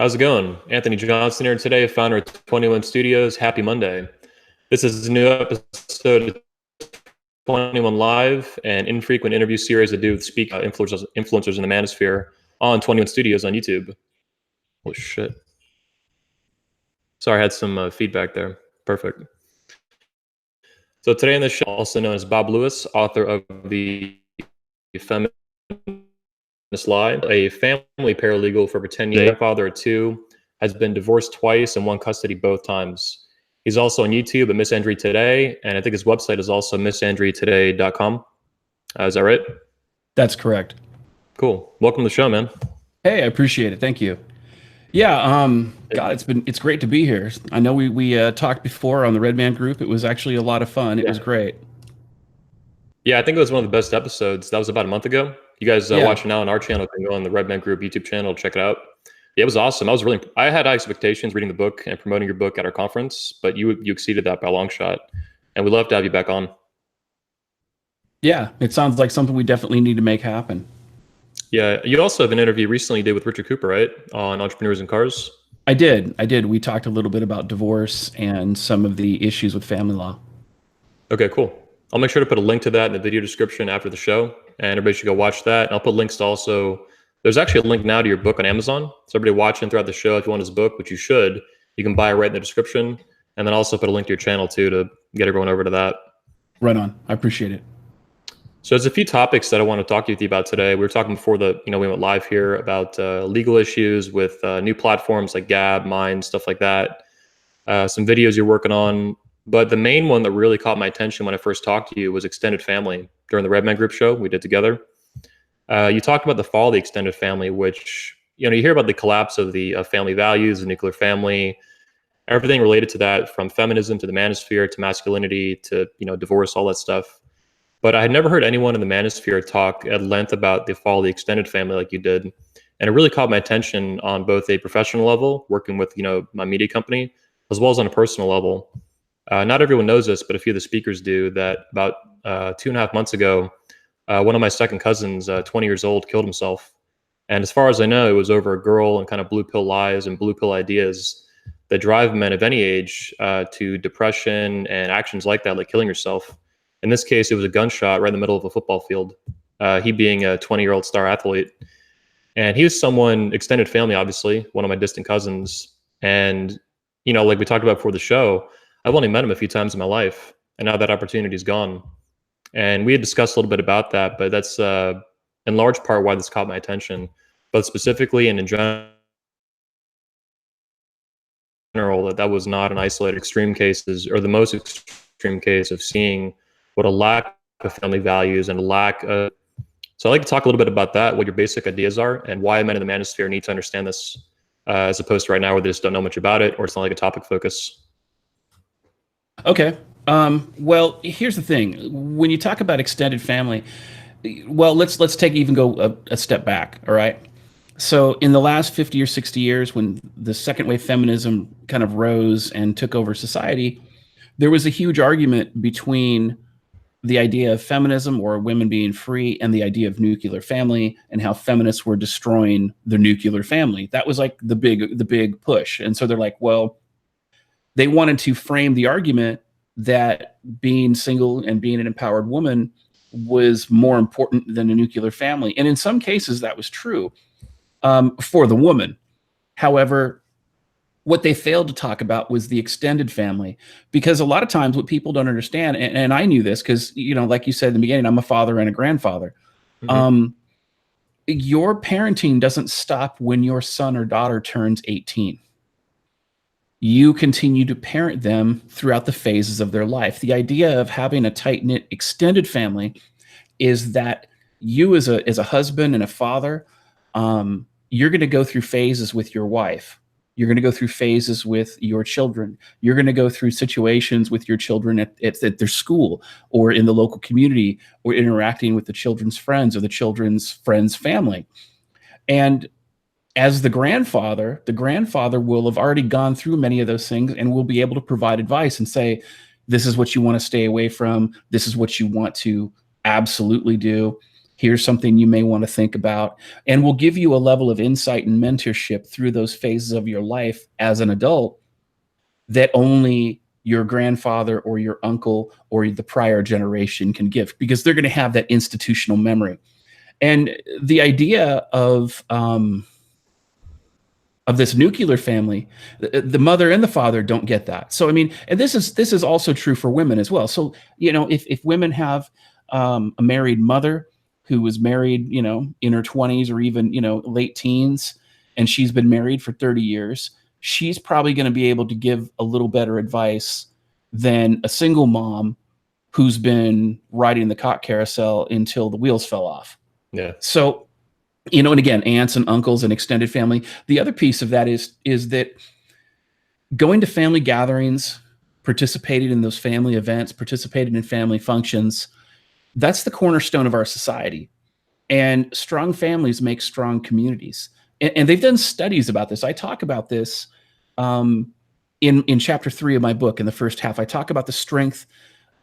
How's it going? Anthony Johnson here today, founder of 21 Studios. Happy Monday. This is a new episode of 21 Live, an infrequent interview series I do with influencers in the manosphere on 21 Studios on YouTube. Holy shit. Sorry, I had some feedback there. Perfect. So today on the show, also known as Bob Lewis, author of the Feminist Lie, a family paralegal for over 10 years, father of two, has been divorced twice and won custody both times. He's also on YouTube at Misandry Today, and I think his website is also misandrytoday.com. Is that right? That's correct. Cool. Welcome to the show, man. Hey, I appreciate it. Thank you. Yeah, God, it's great to be here. I know we talked before on the Red Man group. It was actually a lot of fun. It was great. Yeah, I think it was one of the best episodes. That was about a month ago. You guys watching now on our channel can go on the Red Man Group YouTube channel, check it out. Yeah, it was awesome. I had high expectations reading the book and promoting your book at our conference, but you exceeded that by a long shot. And we'd love to have you back on. Yeah, it sounds like something we definitely need to make happen. Yeah, you also have an interview recently you did with Richard Cooper, right? On Entrepreneurs in Cars. I did. We talked a little bit about divorce and some of the issues with family law. Okay, cool. I'll make sure to put a link to that in the video description after the show, and everybody should go watch that. And I'll put links to also, there's actually a link now to your book on Amazon. So everybody watching throughout the show, if you want his book, which you should, you can buy it right in the description. And then also put a link to your channel too to get everyone over to that. Right on. I appreciate it. So there's a few topics that I want to talk to you about today. We were talking before we went live here about legal issues with new platforms like Gab, Mind, stuff like that. Some videos you're working on. But the main one that really caught my attention when I first talked to you was extended family during the Red Man Group show we did together. You talked about the fall of the extended family, which, you hear about the collapse of the family values, the nuclear family, everything related to that, from feminism to the manosphere to masculinity to, divorce, all that stuff. But I had never heard anyone in the manosphere talk at length about the fall of the extended family like you did. And it really caught my attention on both a professional level, working with, my media company, as well as on a personal level. Not everyone knows this, but a few of the speakers do, that about 2.5 months ago, one of my second cousins, 20 years old, killed himself. And as far as I know, it was over a girl and kind of blue pill lies and blue pill ideas that drive men of any age to depression and actions like that, like killing yourself. In this case, it was a gunshot right in the middle of a football field, he being a 20-year-old star athlete. And he was someone, extended family, obviously, one of my distant cousins. And, like we talked about before the show, I've only met him a few times in my life, and now that opportunity is gone. And we had discussed a little bit about that, but that's in large part why this caught my attention. But specifically and in general, that was not an isolated extreme cases, or the most extreme case of seeing what a lack of family values and a lack of. So I'd like to talk a little bit about that, what your basic ideas are, and why men in the manosphere need to understand this, as opposed to right now where they just don't know much about it, or it's not like a topic focus. Okay. Well, here's the thing. When you talk about extended family, well, let's go a step back. All right. So in the last 50 or 60 years, when the second wave feminism kind of rose and took over society, there was a huge argument between the idea of feminism, or women being free, and the idea of nuclear family, and how feminists were destroying the nuclear family. That was like the big push. And so they're like, well, they wanted to frame the argument that being single and being an empowered woman was more important than a nuclear family. And in some cases, that was true for the woman. However, what they failed to talk about was the extended family, because a lot of times what people don't understand, and I knew this because, like you said in the beginning, I'm a father and a grandfather. Mm-hmm. Your parenting doesn't stop when your son or daughter turns 18. You continue to parent them throughout the phases of their life. The idea of having a tight-knit extended family is that you as a husband and a father, you're going to go through phases with your wife. You're going to go through phases with your children. You're going to go through situations with your children at their school or in the local community, or interacting with the children's friends or the children's friends' family. And as the grandfather will have already gone through many of those things and will be able to provide advice and say, this is what you want to stay away from. This is what you want to absolutely do. Here's something you may want to think about. And we'll give you a level of insight and mentorship through those phases of your life as an adult that only your grandfather or your uncle or the prior generation can give, because they're going to have that institutional memory. And the idea of this nuclear family, the mother and the father don't get that. So I mean, and this is also true for women as well. So if women have a married mother who was married in her 20s or even late teens, and she's been married for 30 years, she's probably going to be able to give a little better advice than a single mom who's been riding the cock carousel until the wheels fell off. Yeah. So and again, aunts and uncles and extended family. The other piece of that is that going to family gatherings, participating in those family events, participating in family functions, that's the cornerstone of our society. And strong families make strong communities. And they've done studies about this. I talk about this in chapter 3 of my book. In the first half, I talk about the strength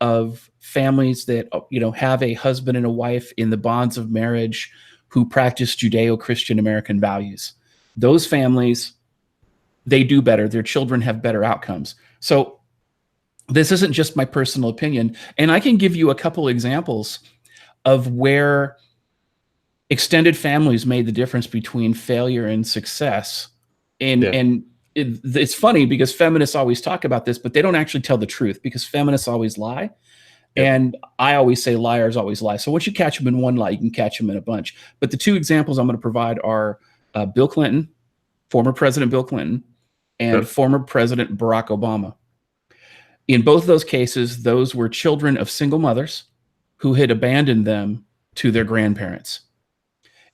of families that have a husband and a wife in the bonds of marriage who practice Judeo-Christian American values. Those families, they do better. Their children have better outcomes. So this isn't just my personal opinion. And I can give you a couple examples of where extended families made the difference between failure and success. And it's funny because feminists always talk about this, but they don't actually tell the truth, because feminists always lie. And I always say liars always lie. So once you catch them in one lie, you can catch them in a bunch. But the two examples I'm going to provide are Bill Clinton, former President Bill Clinton, and former President Barack Obama. In both of those cases, those were children of single mothers who had abandoned them to their grandparents.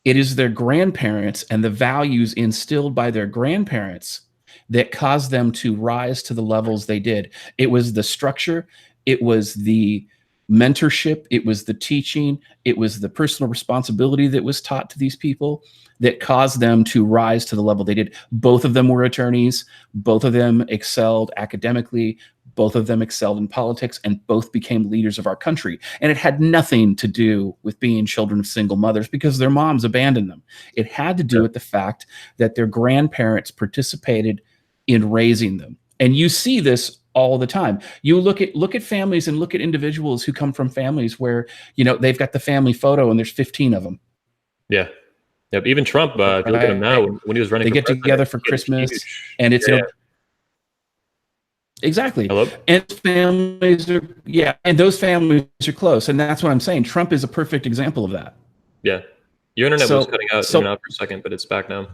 It is their grandparents and the values instilled by their grandparents that caused them to rise to the levels they did. It was the structure, it was the mentorship, it was the teaching, it was the personal responsibility that was taught to these people that caused them to rise to the level they did. Both of them were attorneys, both of them excelled academically, both of them excelled in politics, and both became leaders of our country. And it had nothing to do with being children of single mothers because their moms abandoned them. It had to do with the fact that their grandparents participated in raising them. And you see this all the time. You look at families and look at individuals who come from families where, they've got the family photo and there's 15 of them. Yeah. Yep. Even Trump, if you look at him now, when he was running, they get together for Christmas, and it's exactly. Hello? And families are and those families are close, and that's what I'm saying. Trump is a perfect example of that. Yeah, your internet was cutting out for a second, but it's back now.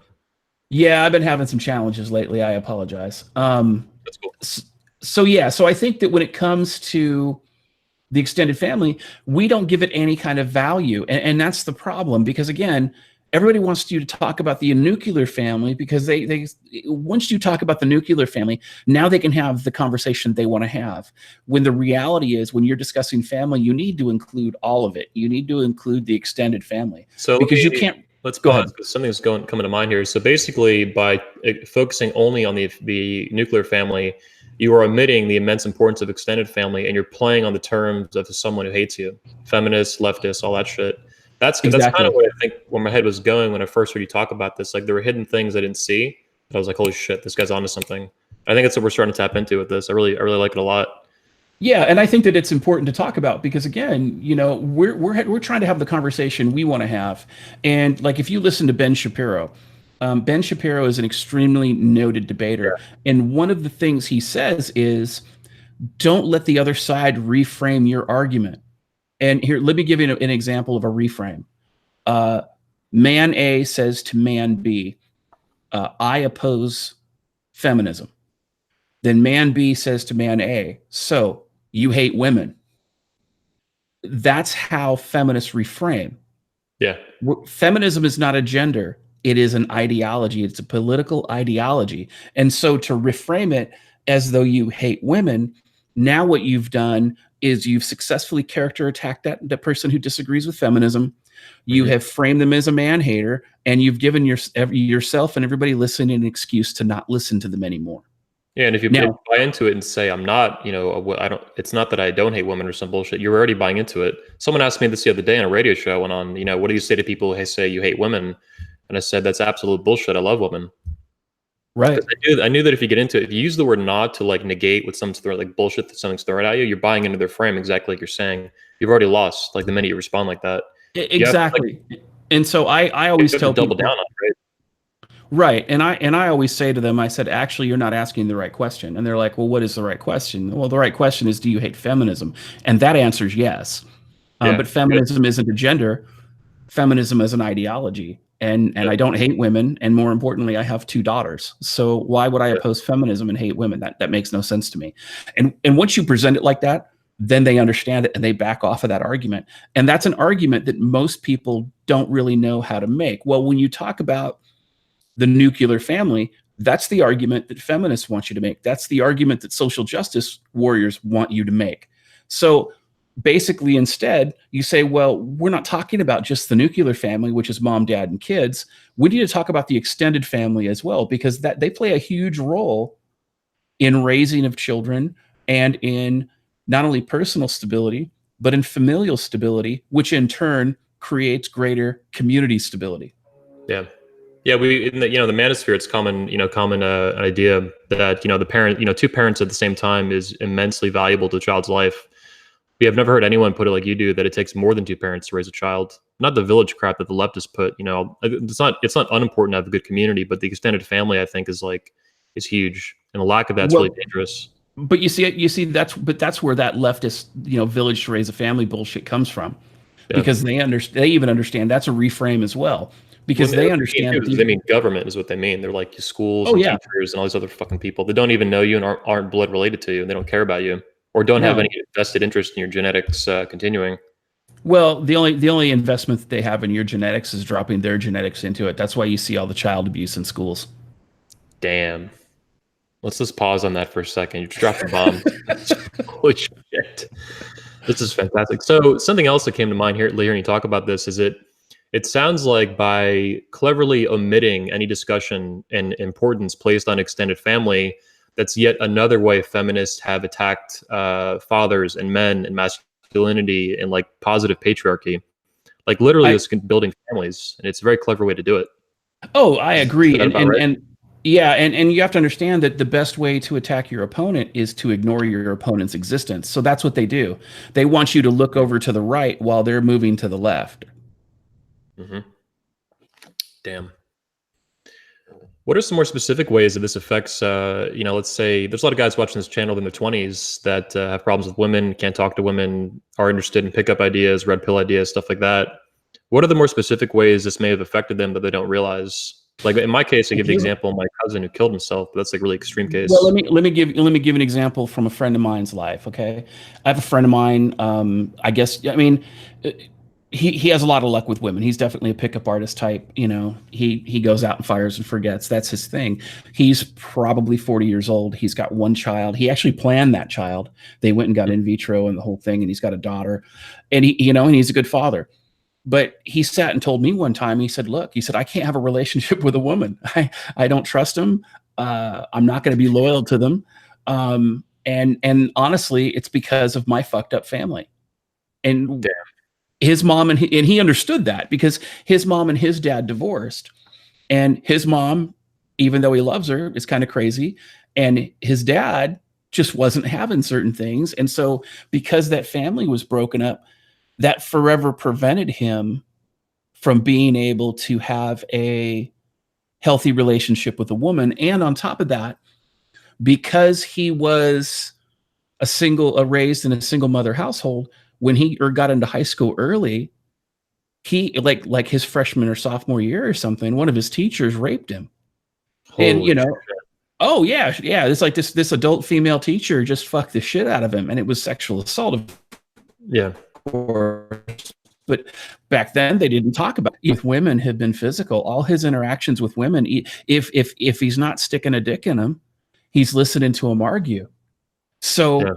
Yeah, I've been having some challenges lately. I apologize. That's cool. So I think that when it comes to the extended family, we don't give it any kind of value, and that's the problem. Because again, everybody wants you to talk about the nuclear family, because they once you talk about the nuclear family, now they can have the conversation they want to have. When the reality is, when you're discussing family, you need to include all of it. You need to include the extended family. So because you can't. Let's go ahead. Something's coming to mind here. So basically, by focusing only on the nuclear family, you are omitting the immense importance of extended family, and you're playing on the terms of someone who hates you, feminists, leftists, all that shit. That's kind of what I think where my head was going when I first heard you talk about this. Like, there were hidden things I didn't see. I was like, holy shit, this guy's onto something. I think that's what we're starting to tap into with this. I really like it a lot. Yeah, and I think that it's important to talk about because, again, we're trying to have the conversation we want to have. And like, if you listen to Ben Shapiro is an extremely noted debater. Yeah. And one of the things he says is, don't let the other side reframe your argument. And here, let me give you an example of a reframe. Man A says to man B, I oppose feminism. Then man B says to man A, so you hate women. That's how feminists reframe. Yeah. Feminism is not a gender. It is an ideology. It's a political ideology. And so to reframe it as though you hate women, now what you've done is you've successfully character attacked that person who disagrees with feminism. You have framed them as a man hater, and you've given yourself and everybody listening an excuse to not listen to them anymore. Yeah, and if you Now, buy into it and say I'm not, I don't. It's not that I don't hate women or some bullshit. You're already buying into it. Someone asked me this the other day on a radio show. I went on, what do you say to people who say you hate women? And I said that's absolute bullshit. I love women. right. Because I knew that if you get into it, if you use the word "not" to like negate what someone's throwing, like bullshit that something's throwing at you, you're buying into their frame exactly like you're saying. You've already lost. Like the minute you respond like that, you have to Exactly. And so I you always have to tell double down people, on it, right? right. And I always say to them, I said, actually, you're not asking the right question. And they're like, well, what is the right question? Well, the right question is, do you hate feminism? And that answer is yes. Yeah, But good. feminism isn't a gender. Feminism is an ideology. And Yeah, I don't hate women. And more importantly, I have 2 daughters. So why would I yeah, oppose feminism and hate women? That makes no sense to me. And once you present it like that, then they understand it and they back off of that argument. And that's an argument that most people don't really know how to make. Well, when you talk about the nuclear family, that's the argument that feminists want you to make. That's the argument that social justice warriors want you to make. So basically, instead, you say, well, we're not talking about just the nuclear family, which is mom, dad, and kids. We need to talk about the extended family as well, because that they play a huge role in raising of children and in not only personal stability, but in familial stability, which in turn creates greater community stability. yeah. Yeah, we in the manosphere, it's common idea that the parent, two parents at the same time is immensely valuable to a child's life. We have never heard anyone put it like you do, that it takes more than two parents to raise a child. Not the village crap that the leftists put. It's not unimportant to have a good community, but the extended family, I think, is huge, and the lack of that's really Well, dangerous. but you see that's where that leftist, village to raise a family bullshit comes from, Yeah. because they even understand that's a reframe as well, When because they, they what they mean understand too that is these. they mean government is what they mean. They're like schools Oh and yeah, teachers and all these other fucking people that don't even know you and aren't blood related to you, and they don't care about you or don't have any no. vested interest in your genetics continuing. Well, the only investment that they have in your genetics is dropping their genetics into it. That's why you see all the child abuse in schools. Damn. Let's just pause on that for a second. You just dropped a bomb. Holy shit. This is fantastic. So something else that came to mind here, hearing you talk about this, is it sounds like by cleverly omitting any discussion and importance placed on extended family, that's yet another way feminists have attacked fathers and men and masculinity and like positive patriarchy. Like literally, I this building families, and it's a very clever way to do it. Oh, I Is agree. that about right? And yeah, and you have to understand that the best way to attack your opponent is to ignore your opponent's existence. So that's what they do. They want you to look over to the right while they're moving to the left. Hmm. Damn. What are some more specific ways that this affects, let's say there's a lot of guys watching this channel in their 20s that have problems with women, can't talk to women, are interested in pickup ideas, red pill ideas, stuff like that. What are the more specific ways this may have affected them that they don't realize? Like in my case, I give the example of my cousin who killed himself, but that's like a really extreme Well, case. let me give an example from a friend of mine's life. Okay, I have a friend of mine. I guess I mean, uh, he has a lot of luck with women. He's definitely a pickup artist type. He goes out and fires and forgets. That's his thing. He's probably 40 years old. He's got one child. He actually planned that child. They went and got in vitro and the whole thing, and he's got a daughter, and he's a good father. But he sat and told me one time, he said, look, he said, I can't have a relationship with a woman. I don't trust them. I'm not going to be loyal to them. And honestly, it's because of my fucked up family. And Damn. his mom and he understood that, because his mom and his dad divorced. And his mom, even though he loves her, is kind of crazy. And his dad just wasn't having certain things. And so because that family was broken up, that forever prevented him from being able to have a healthy relationship with a woman. And on top of that, because he was raised in a single mother household, when he got into high school early, he like his freshman or sophomore year or something, one of his teachers raped him. And Holy shit. oh yeah, it's like this adult female teacher just fucked the shit out of him, and it was sexual assault, of Yeah. course. But back then they didn't talk about it. With women have been physical. All his interactions with women, if he's not sticking a dick in them, he's listening to them argue. So Yeah.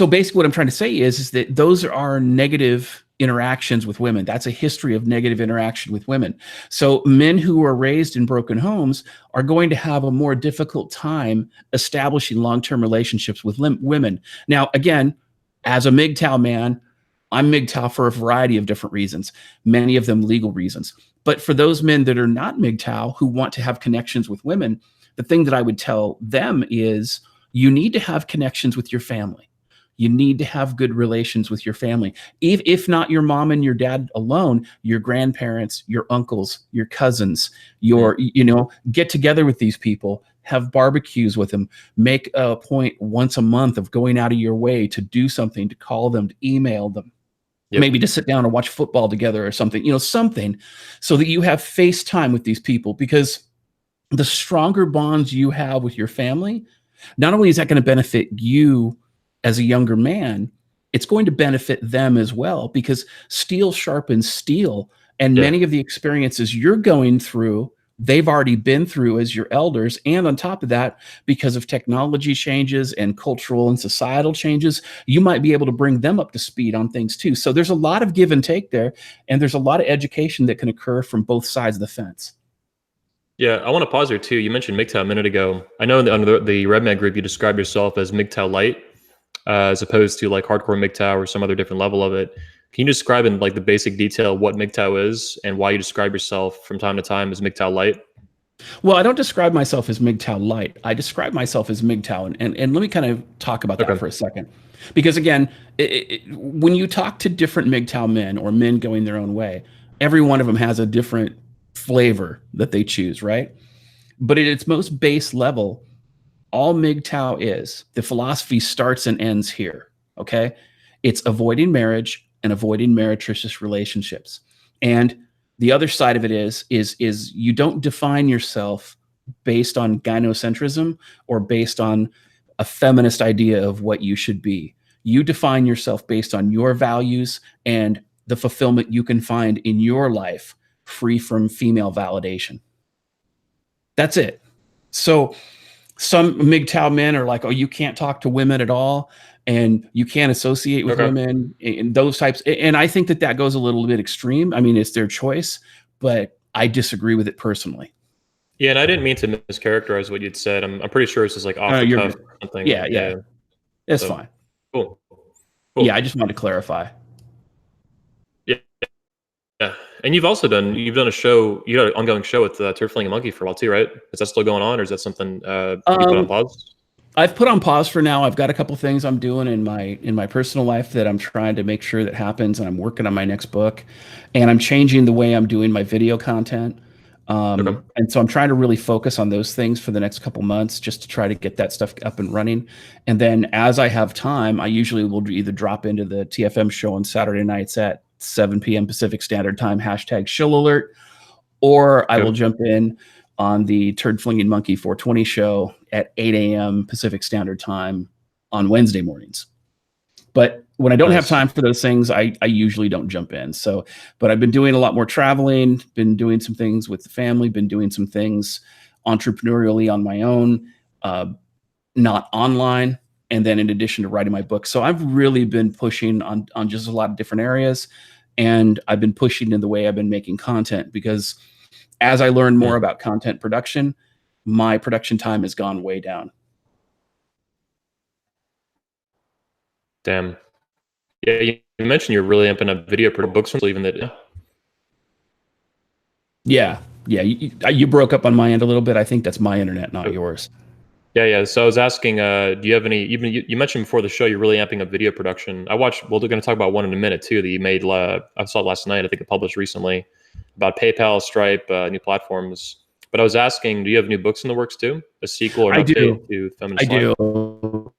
basically what I'm trying to say is that those are negative interactions with women. That's a history of negative interaction with women. So men who are raised in broken homes are going to have a more difficult time establishing long-term relationships with women. Now, again, as a MGTOW man, I'm MGTOW for a variety of different reasons, many of them legal reasons. But for those men that are not MGTOW who want to have connections with women, the thing that I would tell them is you need to have connections with your family. You need to have good relations with your family. If not your mom and your dad alone, your grandparents, your uncles, your cousins, get together with these people, have barbecues with them, make a point once a month of going out of your way to do something, to call them, to email them, maybe to sit down and watch football together or something, something so that you have face time with these people, because the stronger bonds you have with your family, not only is that going to benefit you as a younger man, it's going to benefit them as well, because steel sharpens steel. And many of the experiences you're going through, they've already been through as your elders. And on top of that, because of technology changes and cultural and societal changes, you might be able to bring them up to speed on things too. So there's a lot of give and take there. And there's a lot of education that can occur from both sides of the fence. Yeah, I want to pause here too. You mentioned MGTOW a minute ago. I know under the Redman group, you describe yourself as MGTOW light, as opposed to like hardcore MGTOW or some other different level of it. Can you describe in like the basic detail what MGTOW is and why you describe yourself from time to time as MGTOW light? Well, I don't describe myself as MGTOW light. I describe myself as MGTOW. And let me kind of talk about that for a second. Because again, when you talk to different MGTOW men or men going their own way, every one of them has a different flavor that they choose, right? But at its most base level, all MGTOW is, the philosophy starts and ends here, okay? It's avoiding marriage and avoiding meretricious relationships. And the other side of it is you don't define yourself based on gynocentrism or based on a feminist idea of what you should be. You define yourself based on your values and the fulfillment you can find in your life, free from female validation. That's it. So some MGTOW men are like, oh, you can't talk to women at all, and you can't associate with women, and those types. And I think that goes a little bit extreme. I mean, it's their choice, but I disagree with it personally. Yeah, and I didn't mean to mischaracterize what you'd said. I'm pretty sure it's just like off the cuff or something. Yeah. It's fine. Cool. Yeah, I just wanted to clarify. Yeah, and you've done a show. You got an ongoing show with Turf Fling and Monkey for a while too, right? Is that still going on, or is that something you put on pause? I've put on pause for now. I've got a couple things I'm doing in my personal life that I'm trying to make sure that happens, and I'm working on my next book, and I'm changing the way I'm doing my video content. And so I'm trying to really focus on those things for the next couple months, just to try to get that stuff up and running. And then as I have time, I usually will either drop into the TFM show on Saturday nights at 7 p.m. Pacific Standard Time, #Shill Alert, or I will jump in on the Turd Flinging Monkey 420 show at 8 a.m. Pacific Standard Time on Wednesday mornings. But when I don't have time for those things, I usually don't jump in. So, but I've been doing a lot more traveling, been doing some things with the family, been doing some things entrepreneurially on my own, not online. And then in addition to writing my book. So I've really been pushing on just a lot of different areas. And I've been pushing in the way I've been making content, because as I learn more about content production, my production time has gone way down. Damn. Yeah, you mentioned you're really amping up video for books, even that. Yeah. You broke up on my end a little bit. I think that's my internet, not yours. Yeah. So I was asking, do you have any? Even you mentioned before the show, you're really amping up video production. I watched. Well, they're going to talk about one in a minute too that you made. I saw it last night. I think it published recently about PayPal, Stripe, new platforms. But I was asking, do you have new books in the works too? A sequel or an update to Feminist Life? I do.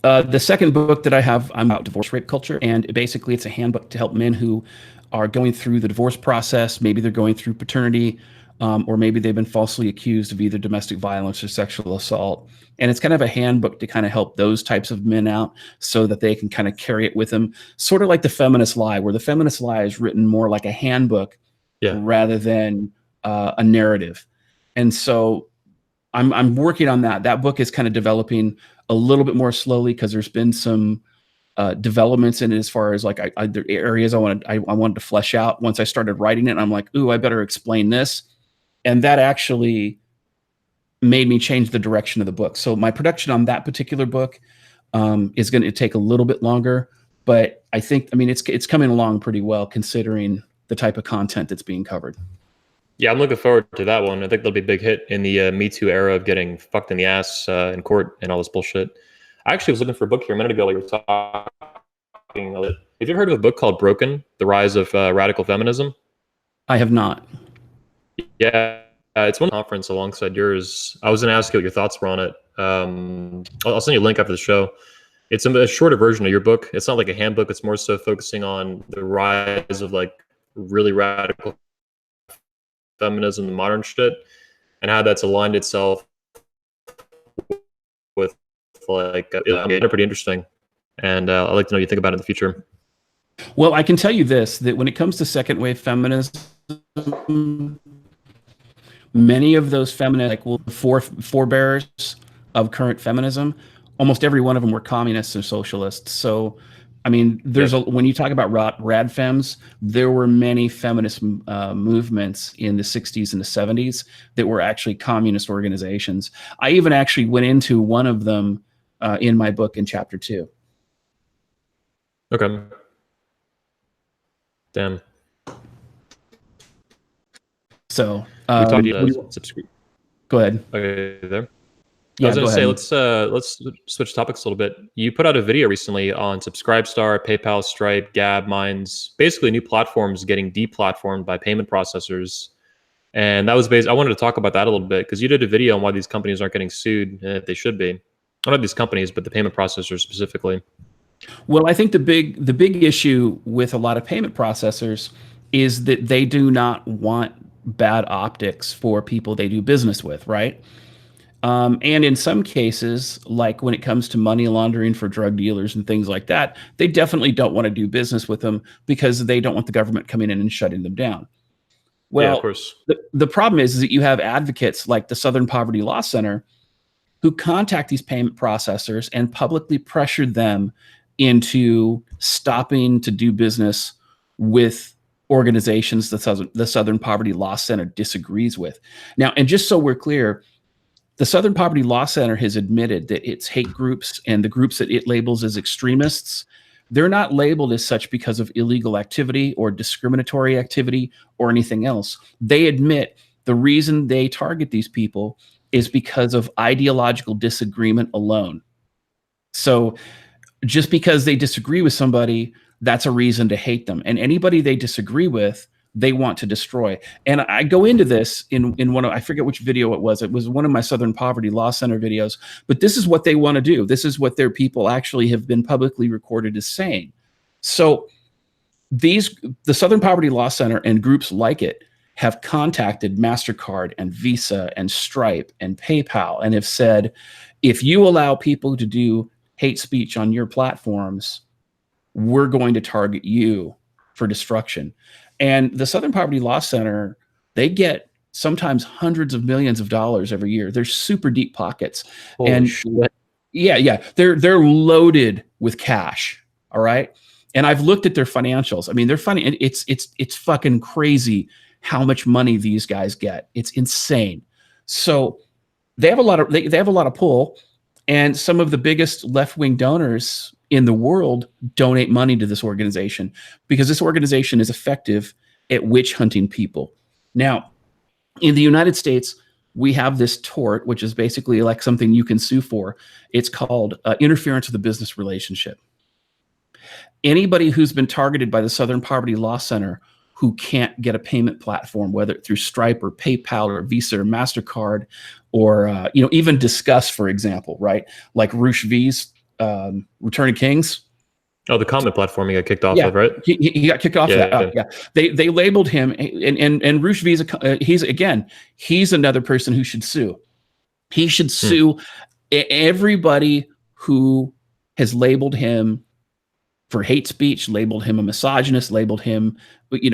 The second book that I have, I'm about divorce rape culture, and basically it's a handbook to help men who are going through the divorce process. Maybe they're going through paternity, or maybe they've been falsely accused of either domestic violence or sexual assault. And it's kind of a handbook to kind of help those types of men out so that they can kind of carry it with them, sort of like the Feminist Lie, where the Feminist Lie is written more like a handbook rather than a narrative. And so I'm working on that. That book is kind of developing a little bit more slowly because there's been some developments in it as far as like there are areas I wanted to flesh out. Once I started writing it, I'm like, ooh, I better explain this, and that actually made me change the direction of the book. So my production on that particular book is going to take a little bit longer, but I mean, it's coming along pretty well considering the type of content that's being covered. Yeah, I'm looking forward to that one. I think there'll be a big hit in the Me Too era of getting fucked in the ass in court and all this bullshit. I actually was looking for a book here a minute ago while you were talking. Have you ever heard of a book called Broken, The Rise of Radical Feminism? I have not. Yeah, it's one conference alongside yours. I was going to ask you what your thoughts were on it. I'll send you a link after the show. It's a shorter version of your book. It's not like a handbook. It's more so focusing on the rise of like really radical feminism, the modern shit, and how that's aligned itself with like pretty interesting. And I'd like to know what you think about it in the future. Well, I can tell you this, that when it comes to second wave feminism, many of those feminists, like forebearers of current feminism, almost every one of them were communists and socialists. So, I mean, when you talk about rad fems, there were many feminist movements in the 60s and the 70s that were actually communist organizations. I even actually went into one of them in my book in chapter 2. Okay. Damn. So, go ahead. Okay, there. Yeah, I was going to say, let's switch topics a little bit. You put out a video recently on Subscribestar, PayPal, Stripe, Gab, Minds, basically new platforms getting deplatformed by payment processors. And that was I wanted to talk about that a little bit because you did a video on why these companies aren't getting sued. They should be. Not these companies, but the payment processors specifically. Well, I think the big issue with a lot of payment processors is that they do not want bad optics for people they do business with, right? And in some cases, like when it comes to money laundering for drug dealers and things like that, they definitely don't want to do business with them because they don't want the government coming in and shutting them down. Well, yeah, of course. The problem is that you have advocates like the Southern Poverty Law Center who contact these payment processors and publicly pressure them into stopping to do business with organizations the Southern Poverty Law Center disagrees with. Now, and just so we're clear, the Southern Poverty Law Center has admitted that its hate groups and the groups that it labels as extremists, they're not labeled as such because of illegal activity or discriminatory activity or anything else. They admit the reason they target these people is because of ideological disagreement alone. So just because they disagree with somebody, that's a reason to hate them. And anybody they disagree with, they want to destroy. And I go into this in one of, I forget which video it was. It was one of my Southern Poverty Law Center videos, but this is what they want to do. This is what their people actually have been publicly recorded as saying. So the Southern Poverty Law Center and groups like it have contacted MasterCard and Visa and Stripe and PayPal and have said, if you allow people to do hate speech on your platforms, we're going to target you for destruction. And the Southern Poverty Law Center, they get sometimes hundreds of millions of dollars every year. They're super deep pockets. Holy shit. Yeah. They're loaded with cash. All right. And I've looked at their financials. I mean, they're funny. It's fucking crazy how much money these guys get. It's insane. So they have a lot of pull, and some of the biggest left-wing donors in the world donate money to this organization because this organization is effective at witch hunting people. Now, in the United States, we have this tort, which is basically like something you can sue for. It's called interference with the business relationship. Anybody who's been targeted by the Southern Poverty Law Center who can't get a payment platform, whether through Stripe or PayPal or Visa or MasterCard, or even Discuss, for example, right? Like Roosh V's Return of Kings. Oh, the comment platform he got kicked off of, right? He got kicked off of that. Yeah. They labeled him, and Roosh V's he's another person who should sue. He should sue everybody who has labeled him for hate speech, labeled him a misogynist, labeled him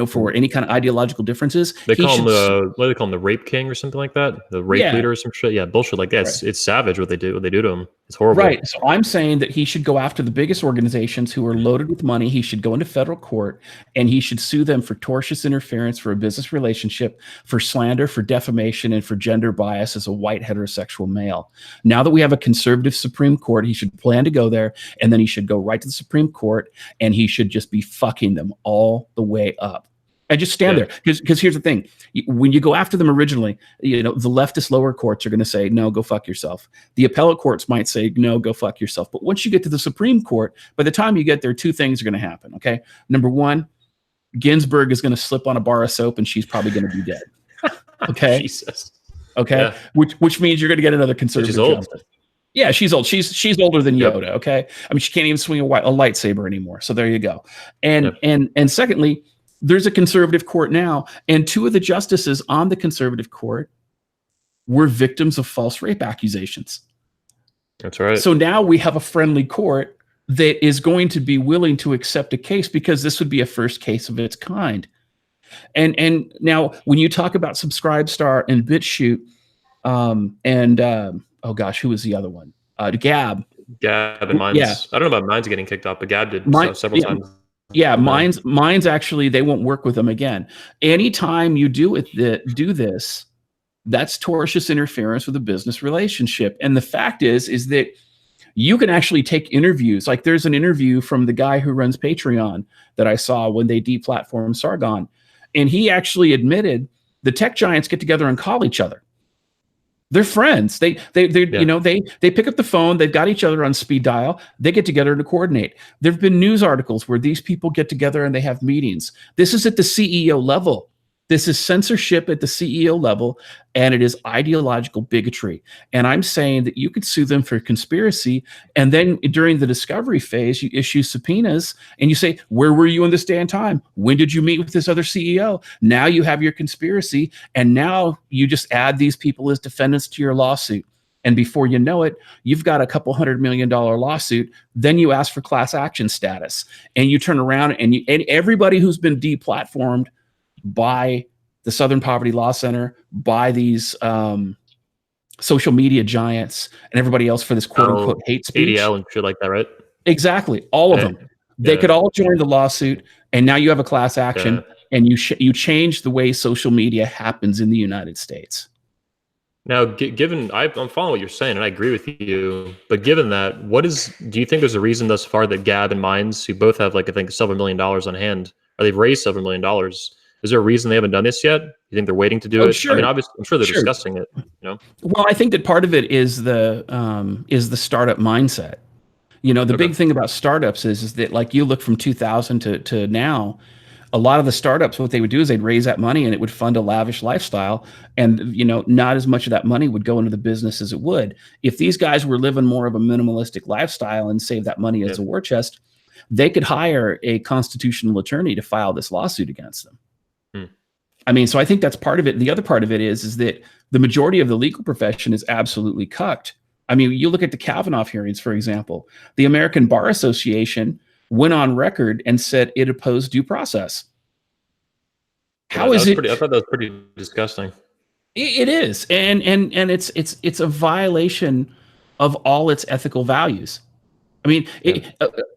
for any kind of ideological differences. They call him what do they call him, the rape king or something like that? The rape leader or some shit? Yeah, bullshit like that. Right. It's savage what they do to him. It's horrible. Right. So I'm saying that he should go after the biggest organizations who are loaded with money. He should go into federal court and he should sue them for tortious interference, for a business relationship, for slander, for defamation, and for gender bias as a white heterosexual male. Now that we have a conservative Supreme Court, he should plan to go there, and then he should go right to the Supreme Court and he should just be fucking them all the way up. And just stand there, because here's the thing: when you go after them originally, the leftist lower courts are going to say, "No, go fuck yourself." The appellate courts might say, "No, go fuck yourself." But once you get to the Supreme Court, by the time you get there, two things are going to happen. Okay, number one, Ginsburg is going to slip on a bar of soap, and she's probably going to be dead. Okay, Jesus. Okay, which means you're going to get another conservative justice. Yeah, she's old. She's older than Yoda. Okay, I mean she can't even swing a lightsaber anymore. So there you go. And secondly, there's a conservative court now, and two of the justices on the conservative court were victims of false rape accusations. That's right. So now we have a friendly court that is going to be willing to accept a case, because this would be a first case of its kind. And now when you talk about Subscribestar and BitChute, oh gosh, who was the other one? Gab and Minds. Yeah. I don't know about Minds getting kicked off, but Gab did several times. Yeah, Minds actually, they won't work with them again. Anytime you do this, that's tortious interference with a business relationship. And the fact is that you can actually take interviews. Like there's an interview from the guy who runs Patreon that I saw when they deplatformed Sargon. And he actually admitted the tech giants get together and call each other. They're friends. They pick up the phone. They've got each other on speed dial. They get together to coordinate. There've been news articles where these people get together and they have meetings. This is at the CEO level. This is censorship at the CEO level, and it is ideological bigotry. And I'm saying that you could sue them for conspiracy, and then during the discovery phase, you issue subpoenas, and you say, where were you in this day and time? When did you meet with this other CEO? Now you have your conspiracy, and now you just add these people as defendants to your lawsuit. And before you know it, you've got a couple $100 million lawsuit. Then you ask for class action status, and you turn around and everybody who's been deplatformed by the Southern Poverty Law Center, by these social media giants, and everybody else for this quote unquote hate speech. ADL and shit like that, right? Exactly. All of them. They could all join the lawsuit, and now you have a class action, and you change the way social media happens in the United States. Now, given I'm following what you're saying, and I agree with you, but given that, do you think there's a reason thus far that Gab and Minds, who both have I think several $1 million on hand, or they've raised several $1 million, is there a reason they haven't done this yet? You think they're waiting to do it? Sure. I mean, obviously, I'm sure they're discussing it. Well, I think that part of it is the startup mindset. The big thing about startups is that, like, you look from 2000 to now, a lot of the startups, what they would do is they'd raise that money and it would fund a lavish lifestyle, and not as much of that money would go into the business as it would if these guys were living more of a minimalistic lifestyle and save that money as a war chest. They could hire a constitutional attorney to file this lawsuit against them. I mean, so I think that's part of it. The other part of it is that the majority of the legal profession is absolutely cucked. I mean, you look at the Kavanaugh hearings, for example. The American Bar Association went on record and said it opposed due process. How is it? I thought that was pretty disgusting. It is, and it's a violation of all its ethical values. I mean,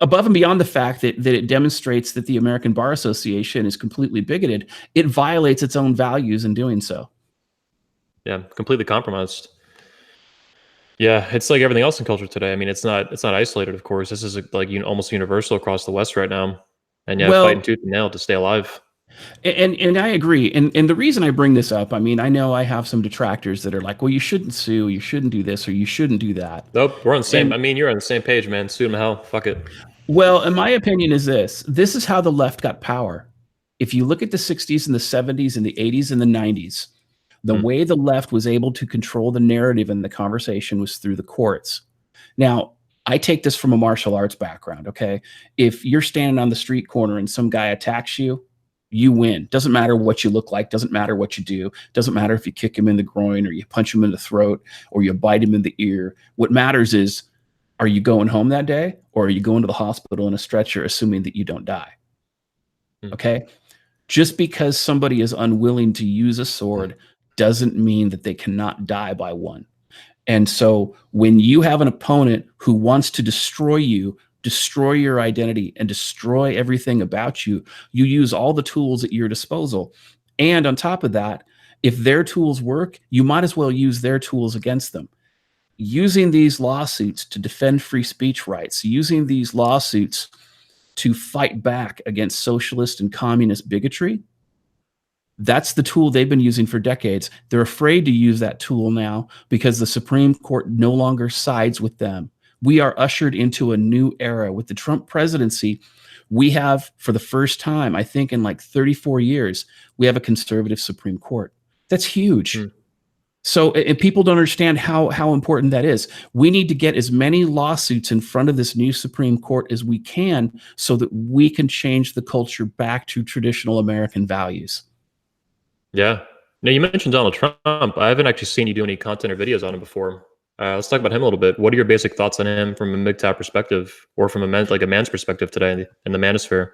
above and beyond the fact that it demonstrates that the American Bar Association is completely bigoted, it violates its own values in doing so. Yeah, completely compromised. Yeah, it's like everything else in culture today. I mean, it's not isolated, of course. This is like almost universal across the West right now, and fighting tooth and nail to stay alive. And I agree. And the reason I bring this up, I mean, I know I have some detractors that are like, well, you shouldn't sue, you shouldn't do this, or you shouldn't do that. Nope, we're on the same. I mean, you're on the same page, man. Sue them hell. Fuck it. Well, and my opinion is this. This is how the left got power. If you look at the 60s and the 70s and the 80s and the 90s, the way the left was able to control the narrative and the conversation was through the courts. Now, I take this from a martial arts background, okay? If you're standing on the street corner and some guy attacks you, you win. Doesn't matter what you look like. Doesn't matter what you do. Doesn't matter if you kick him in the groin or you punch him in the throat or you bite him in the ear. What matters is, are you going home that day, or are you going to the hospital in a stretcher assuming that you don't die? Okay? Just because somebody is unwilling to use a sword doesn't mean that they cannot die by one. And so when you have an opponent who wants to destroy you, destroy your identity, and destroy everything about you, you use all the tools at your disposal. And on top of that, if their tools work, you might as well use their tools against them. Using these lawsuits to defend free speech rights, using these lawsuits to fight back against socialist and communist bigotry, that's the tool they've been using for decades. They're afraid to use that tool now because the Supreme Court no longer sides with them. We are ushered into a new era. With the Trump presidency, we have, for the first time, I think in like 34 years, we have a conservative Supreme Court. That's huge. So, and people don't understand how important that is. We need to get as many lawsuits in front of this new Supreme Court as we can so that we can change the culture back to traditional American values. Yeah. Now, you mentioned Donald Trump. I haven't actually seen you do any content or videos on him before. Let's talk about him a little bit. What are your basic thoughts on him from a MGTOW perspective, or from a man's perspective today in the manosphere?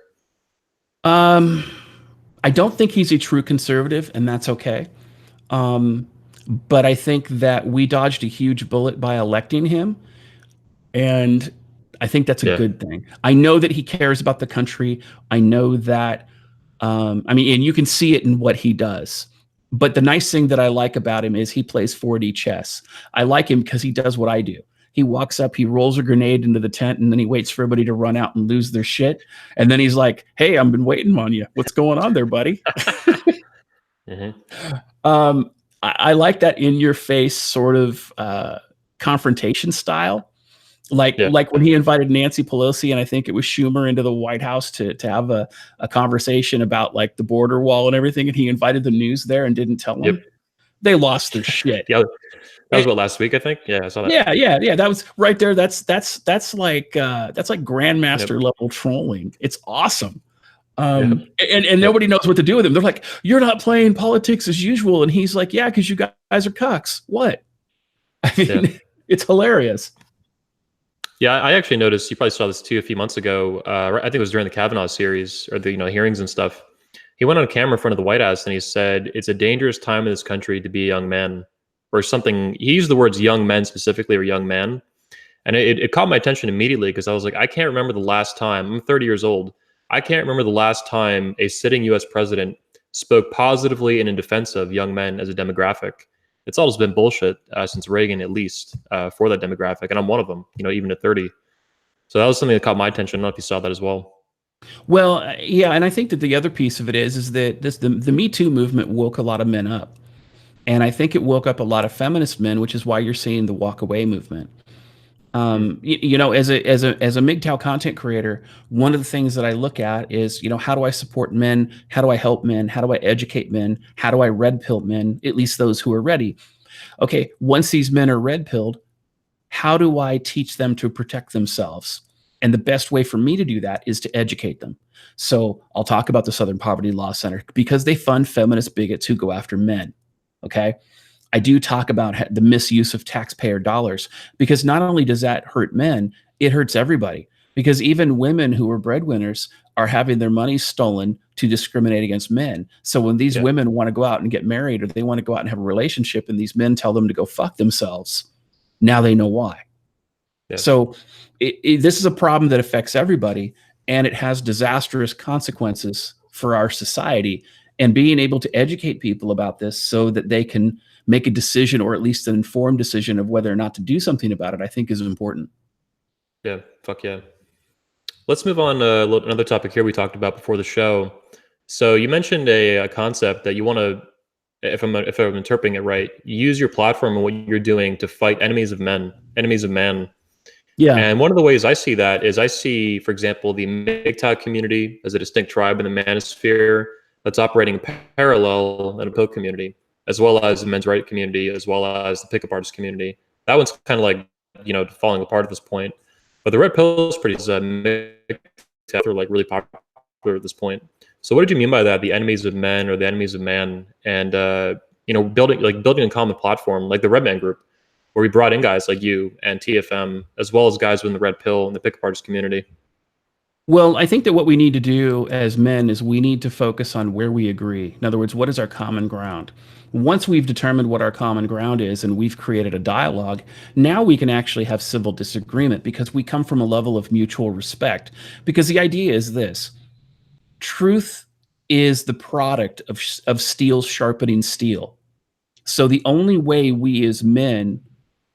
I don't think he's a true conservative, and that's okay. But I think that we dodged a huge bullet by electing him, and I think that's a Yeah. good thing. I know that he cares about the country. I know that, I mean, and you can see it in what he does. But the nice thing that I like about him is he plays 4D chess. I like him because he does what I do. He walks up, he rolls a grenade into the tent, and then he waits for everybody to run out and lose their shit. And then he's like, "Hey, I've been waiting on you. What's going on there, buddy?" I like that in your face sort of confrontation style. Like when he invited Nancy Pelosi and I think it was Schumer into the White House to have a conversation about like the border wall and everything, and he invited the news there and didn't tell them. They lost their shit. Yeah, that was what, last week, I think. Yeah, I saw that. Yeah. That was right there. That's like grandmaster level trolling. It's awesome. And nobody knows what to do with him. They're like, "You're not playing politics as usual," and he's like, "Yeah, because you guys are cucks." What? I mean, it's hilarious. Yeah, I actually noticed, you probably saw this too a few months ago. I think it was during the Kavanaugh series, or the hearings and stuff. He went on camera in front of the White House and he said, "It's a dangerous time in this country to be a young man," or something. He used the words "young men" specifically, or "young man," and it caught my attention immediately because I was like, I can't remember the last time. I'm 30 years old. I can't remember the last time a sitting U.S. president spoke positively and in defense of young men as a demographic. It's all just been bullshit since Reagan, at least, for that demographic. And I'm one of them, even at 30. So that was something that caught my attention. I don't know if you saw that as well. Well, yeah, and I think that the other piece of it is that the Me Too movement woke a lot of men up. And I think it woke up a lot of feminist men, which is why you're seeing the walk away movement. As a MGTOW content creator, one of the things that I look at is, how do I support men? How do I help men? How do I educate men? How do I red pill men? At least those who are ready. Okay, once these men are red pilled, how do I teach them to protect themselves? And the best way for me to do that is to educate them. So I'll talk about the Southern Poverty Law Center because they fund feminist bigots who go after men. Okay. I do talk about the misuse of taxpayer dollars because not only does that hurt men, it hurts everybody. Because even women who are breadwinners are having their money stolen to discriminate against men. So when these women want to go out and get married, or they want to go out and have a relationship, and these men tell them to go fuck themselves, now they know why. So this is a problem that affects everybody, and it has disastrous consequences for our society. And being able to educate people about this so that they can make a decision, or at least an informed decision of whether or not to do something about it, I think is important. Yeah, fuck yeah. Let's move on to another topic here we talked about before the show. So you mentioned a concept that you want to, if I'm interpreting it right, use your platform and what you're doing to fight enemies of men, enemies of man. Yeah. And one of the ways I see that is I see, for example, the MGTOW community as a distinct tribe in the manosphere that's operating parallel in a POC community, as well as the men's rights community, as well as the pickup artist community. That one's kind of like, falling apart at this point. But the red pill is pretty like really popular at this point. So what did you mean by that? The enemies of men, or the enemies of man? And building a common platform like the Red Man Group, where we brought in guys like you and TFM, as well as guys within the red pill and the pickup artist community. Well, I think that what we need to do as men is we need to focus on where we agree. In other words, what is our common ground? Once we've determined what our common ground is and we've created a dialogue, now we can actually have civil disagreement because we come from a level of mutual respect. Because the idea is this: truth is the product of steel sharpening steel. So the only way we as men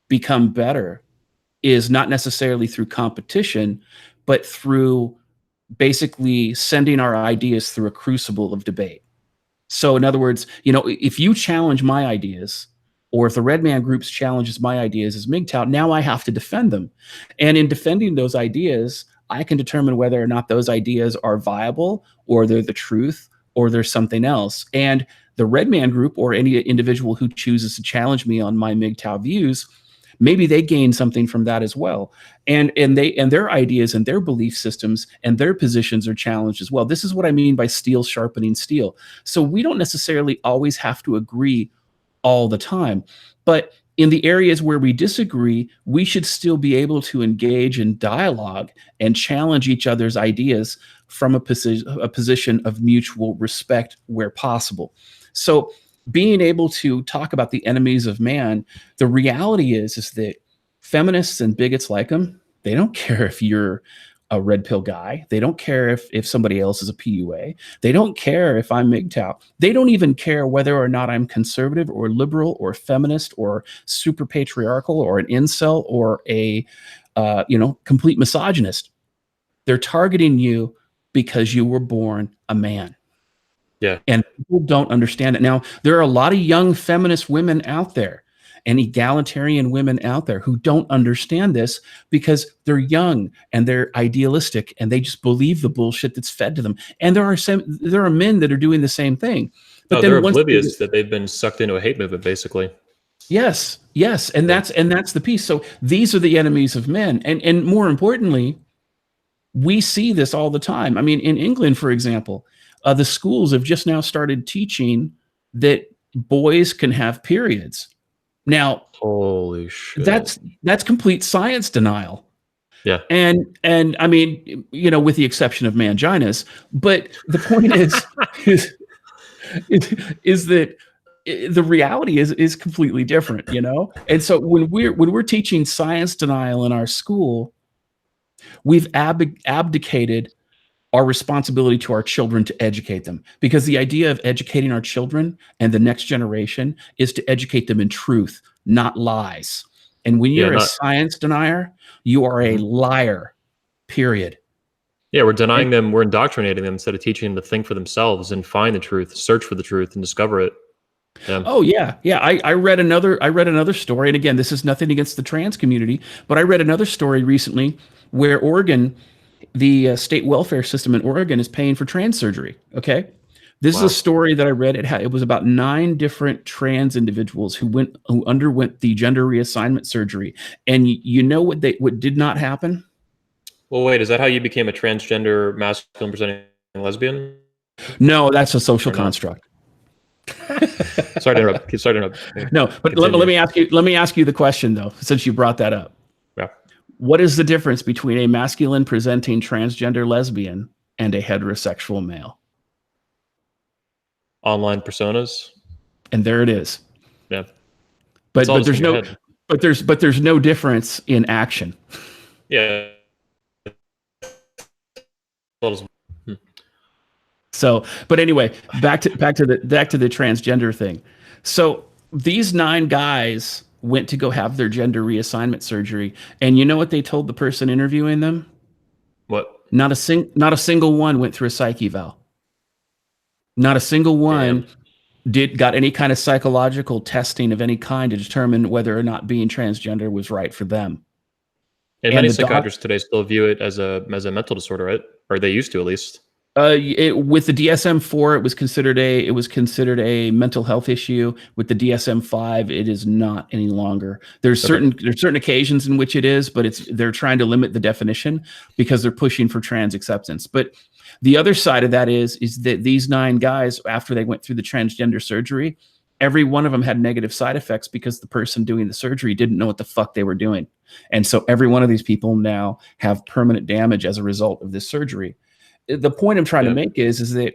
become better is not necessarily through competition, but through basically sending our ideas through a crucible of debate. So in other words, if you challenge my ideas, or if the Red Man Groups challenges my ideas as MGTOW, now I have to defend them. And in defending those ideas, I can determine whether or not those ideas are viable, or they're the truth, or there's something else. And the Red Man Group, or any individual who chooses to challenge me on my MGTOW views, maybe they gain something from that as well. And their ideas and their belief systems and their positions are challenged as well. This is what I mean by steel sharpening steel. So we don't necessarily always have to agree all the time, but in the areas where we disagree, we should still be able to engage in dialogue and challenge each other's ideas from a position of mutual respect where possible. So being able to talk about the enemies of man, the reality is that feminists and bigots like them, they don't care if you're a red pill guy. They don't care if somebody else is a PUA. They don't care if I'm MGTOW. They don't even care whether or not I'm conservative or liberal or feminist or super patriarchal or an incel or a complete misogynist. They're targeting you because you were born a man. Yeah. And people don't understand it. Now, there are a lot of young feminist women out there and egalitarian women out there who don't understand this because they're young and they're idealistic and they just believe the bullshit that's fed to them. And there are men that are doing the same thing. But they're oblivious that they've been sucked into a hate movement, basically. Yes, and that's the piece. So these are the enemies of men, and more importantly, we see this all the time. I mean, in England, for example, the schools have just now started teaching that boys can have periods. Now, holy shit, that's complete science denial. Yeah, and I mean, with the exception of manginas, but the point is that the reality is completely different, And so when we're teaching science denial in our school, we've abdicated our responsibility to our children to educate them, because the idea of educating our children and the next generation is to educate them in truth, not lies. And when you're a science denier, you are a liar, period. Yeah, we're denying them, we're indoctrinating them instead of teaching them to think for themselves and find the truth, search for the truth and discover it. Yeah. Oh yeah. I read another story, and again, this is nothing against the trans community, but I read another story recently where Oregon, the state welfare system in Oregon, is paying for trans surgery. Okay. This is a story that I read. It was about 9 different trans individuals who underwent the gender reassignment surgery. And you know what did not happen? Well, wait, is that how you became a transgender masculine presenting lesbian? No, that's a social construct. Sorry to interrupt. No, but let me ask you the question though, since you brought that up. Yeah. What is the difference between a masculine presenting transgender lesbian and a heterosexual male? Online personas. And there it is. Yeah. But there's no difference in action. Yeah. So, but anyway, back to the transgender thing. So these 9 guys went to go have their gender reassignment surgery, and you know what they told the person interviewing them? What? Not a single one went through a psych eval. Not a single one got any kind of psychological testing of any kind to determine whether or not being transgender was right for them. And many psychiatrists today still view it as a mental disorder, right? Or they used to, at least. With the DSM-4, it was considered a mental health issue. With the DSM-5, it is not any longer. There's certain occasions in which it is, but they're trying to limit the definition because they're pushing for trans acceptance. But the other side of that is that these 9 guys, after they went through the transgender surgery, every one of them had negative side effects because the person doing the surgery didn't know what the fuck they were doing. And so every one of these people now have permanent damage as a result of this surgery. The point I'm trying to make is that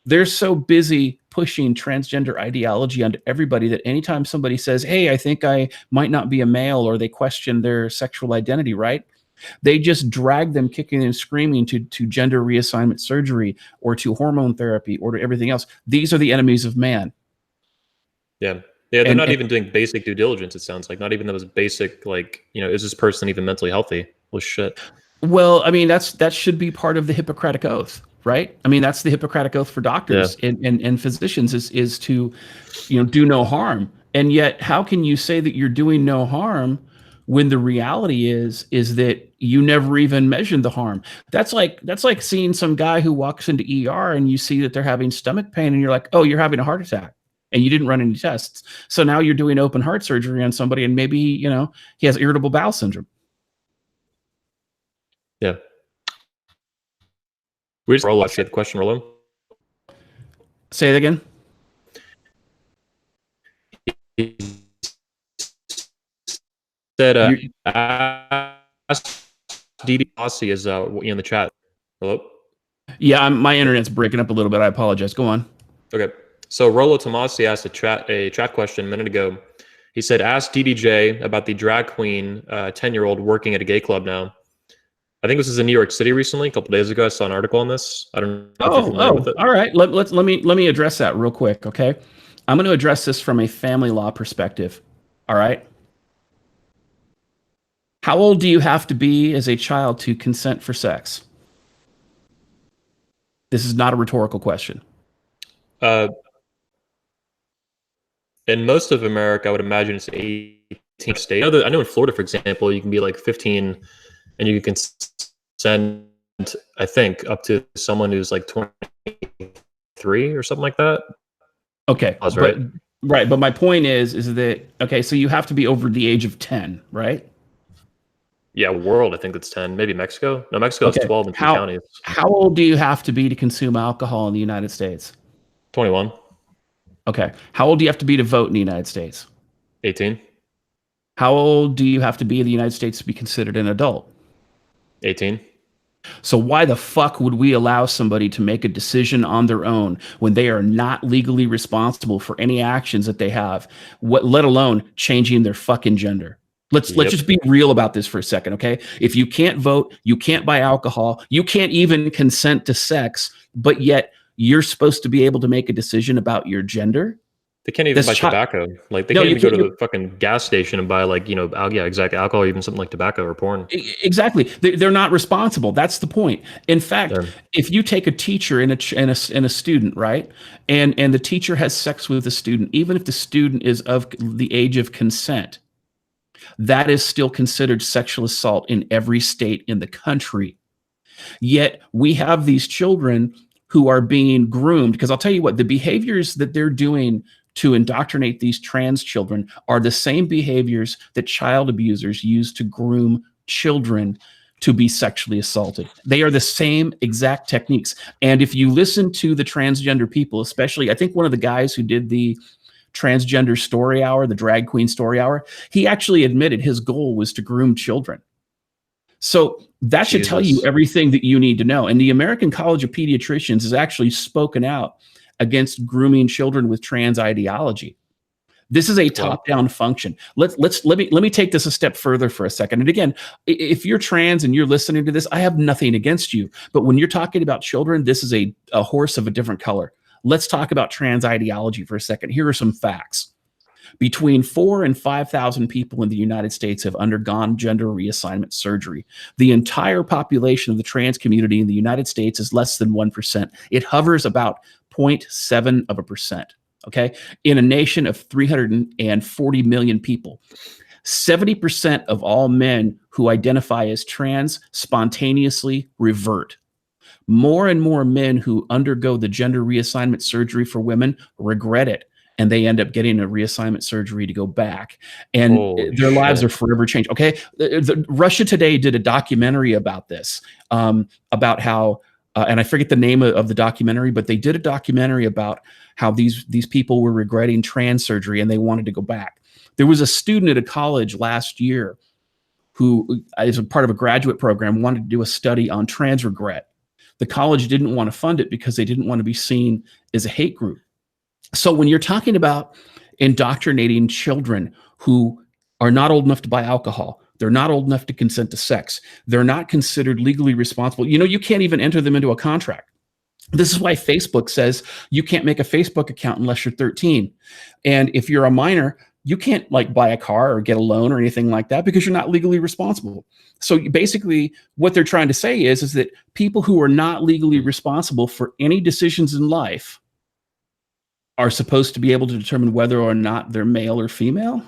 they're so busy pushing transgender ideology onto everybody that anytime somebody says, hey, I think I might not be a male, or they question their sexual identity, right? They just drag them kicking and screaming to gender reassignment surgery or to hormone therapy or to everything else. These are the enemies of man. Yeah. Yeah, they're not even doing basic due diligence, it sounds like. Not even those basic, like, is this person even mentally healthy? Well, shit. Well, I mean, that should be part of the Hippocratic Oath, right? I mean, that's the Hippocratic Oath for doctors and physicians is to, do no harm. And yet, how can you say that you're doing no harm when the reality is that you never even measured the harm? That's like seeing some guy who walks into ER and you see that they're having stomach pain and you're like, oh, you're having a heart attack. And you didn't run any tests. So now you're doing open heart surgery on somebody and maybe, he has irritable bowel syndrome. Yeah. We just roll the question, Rollo. Say it again. He said, ask DD Aussie is in the chat. Hello? Yeah, my internet's breaking up a little bit. I apologize. Go on. Okay. So Rollo Tomasi asked a chat question a minute ago. He said, ask DDJ about the drag queen 10-year-old working at a gay club now. I think this is in New York City recently. A couple days ago, I saw an article on this. I don't know if you're familiar with it. All right. Let me address that real quick, okay? I'm going to address this from a family law perspective. All right. How old do you have to be as a child to consent for sex? This is not a rhetorical question. In most of America, I would imagine it's 18 state. I know in Florida, for example, you can be like 15 and you can consent, I think, up to someone who's like 23 or something like that. Okay. Right. But my point is that, okay, so you have to be over the age of 10, right? Yeah, world, I think it's 10. Maybe Mexico. No, Mexico is 12 in 2 counties. How old do you have to be to consume alcohol in the United States? 21. Okay. How old do you have to be to vote in the United States? 18. How old do you have to be in the United States to be considered an adult? 18. So why the fuck would we allow somebody to make a decision on their own when they are not legally responsible for any actions that they have, let alone changing their fucking gender? Let's just be real about this for a second, okay? If you can't vote, you can't buy alcohol, you can't even consent to sex, but yet you're supposed to be able to make a decision about your gender. They can't even buy tobacco. Like they can't even go to the fucking gas station and buy like, exactly, alcohol, or even something like tobacco or porn. Exactly. They're not responsible. That's the point. In fact, if you take a teacher and a student, right? And the teacher has sex with the student, even if the student is of the age of consent, that is still considered sexual assault in every state in the country. Yet we have these children who are being groomed, because I'll tell you what, the behaviors that they're doing to indoctrinate these trans children are the same behaviors that child abusers use to groom children to be sexually assaulted. They are the same exact techniques. And if you listen to the transgender people, especially, I think one of the guys who did the transgender story hour, the drag queen story hour, he actually admitted his goal was to groom children. So that should tell you everything that you need to know. And the American College of Pediatricians has actually spoken out against grooming children with trans ideology. This is a top-down function. Let me take this a step further for a second. And again, if you're trans and you're listening to this, I have nothing against you. But when you're talking about children, this is a horse of a different color. Let's talk about trans ideology for a second. Here are some facts. Between 4,000 and 5,000 people in the United States have undergone gender reassignment surgery. The entire population of the trans community in the United States is less than 1%. It hovers about 0.7%. Okay. In a nation of 340 million people, 70% of all men who identify as trans spontaneously revert. More and more men who undergo the gender reassignment surgery for women regret it, and they end up getting a reassignment surgery to go back, and their lives are forever changed. Okay. Russia Today did a documentary about this, about how and I forget the name of the documentary, but they did a documentary about how these people were regretting trans surgery and they wanted to go back. There was a student at a college last year who, as a part of a graduate program, wanted to do a study on trans regret. The college didn't want to fund it because they didn't want to be seen as a hate group. So when you're talking about indoctrinating children who are not old enough to buy alcohol, they're not old enough to consent to sex, they're not considered legally responsible. You know, you can't even enter them into a contract. This is why Facebook says you can't make a Facebook account unless you're 13. And if you're a minor, you can't like buy a car or get a loan or anything like that because you're not legally responsible. So basically what they're trying to say is that people who are not legally responsible for any decisions in life are supposed to be able to determine whether or not they're male or female.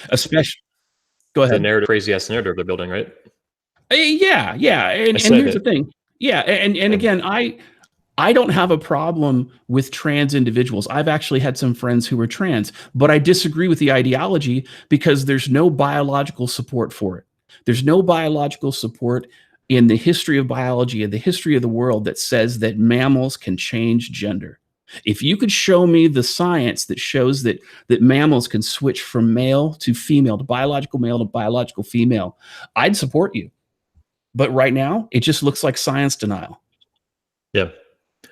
Especially, go ahead. The narrative, crazy ass narrative they're building, right? Yeah. And here's the thing. Yeah. And again, I don't have a problem with trans individuals. I've actually had some friends who were trans, but I disagree with the ideology because there's no biological support for it. There's no biological support in the history of biology and the history of the world that says that mammals can change gender. If you could show me the science that shows that mammals can switch from male to female, to biological male to biological female, I'd support you. But right now, it just looks like science denial. Yeah.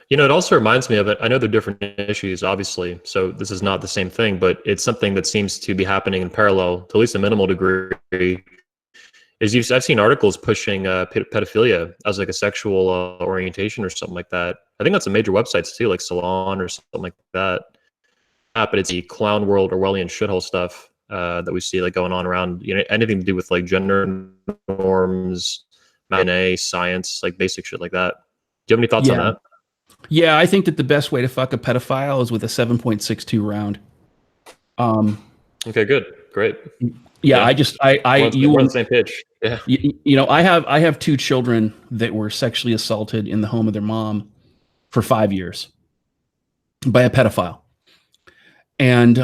You know, it also reminds me of it. I know they're different issues, obviously, so this is not the same thing, but it's something that seems to be happening in parallel, to at least a minimal degree. I've seen articles pushing pedophilia as like a sexual orientation or something like that. I think that's a major websites too, like Salon or something like that. But it's the clown world Orwellian shithole stuff that we see like going on around, you know, anything to do with like gender norms, DNA, science, like basic shit like that. Do you have any thoughts on that? Yeah, I think that the best way to fuck a pedophile is with a 7.62 round. Okay, good, great. Yeah, we're on the same pitch. Yeah. You know, I have two children that were sexually assaulted in the home of their mom for 5 years by a pedophile. And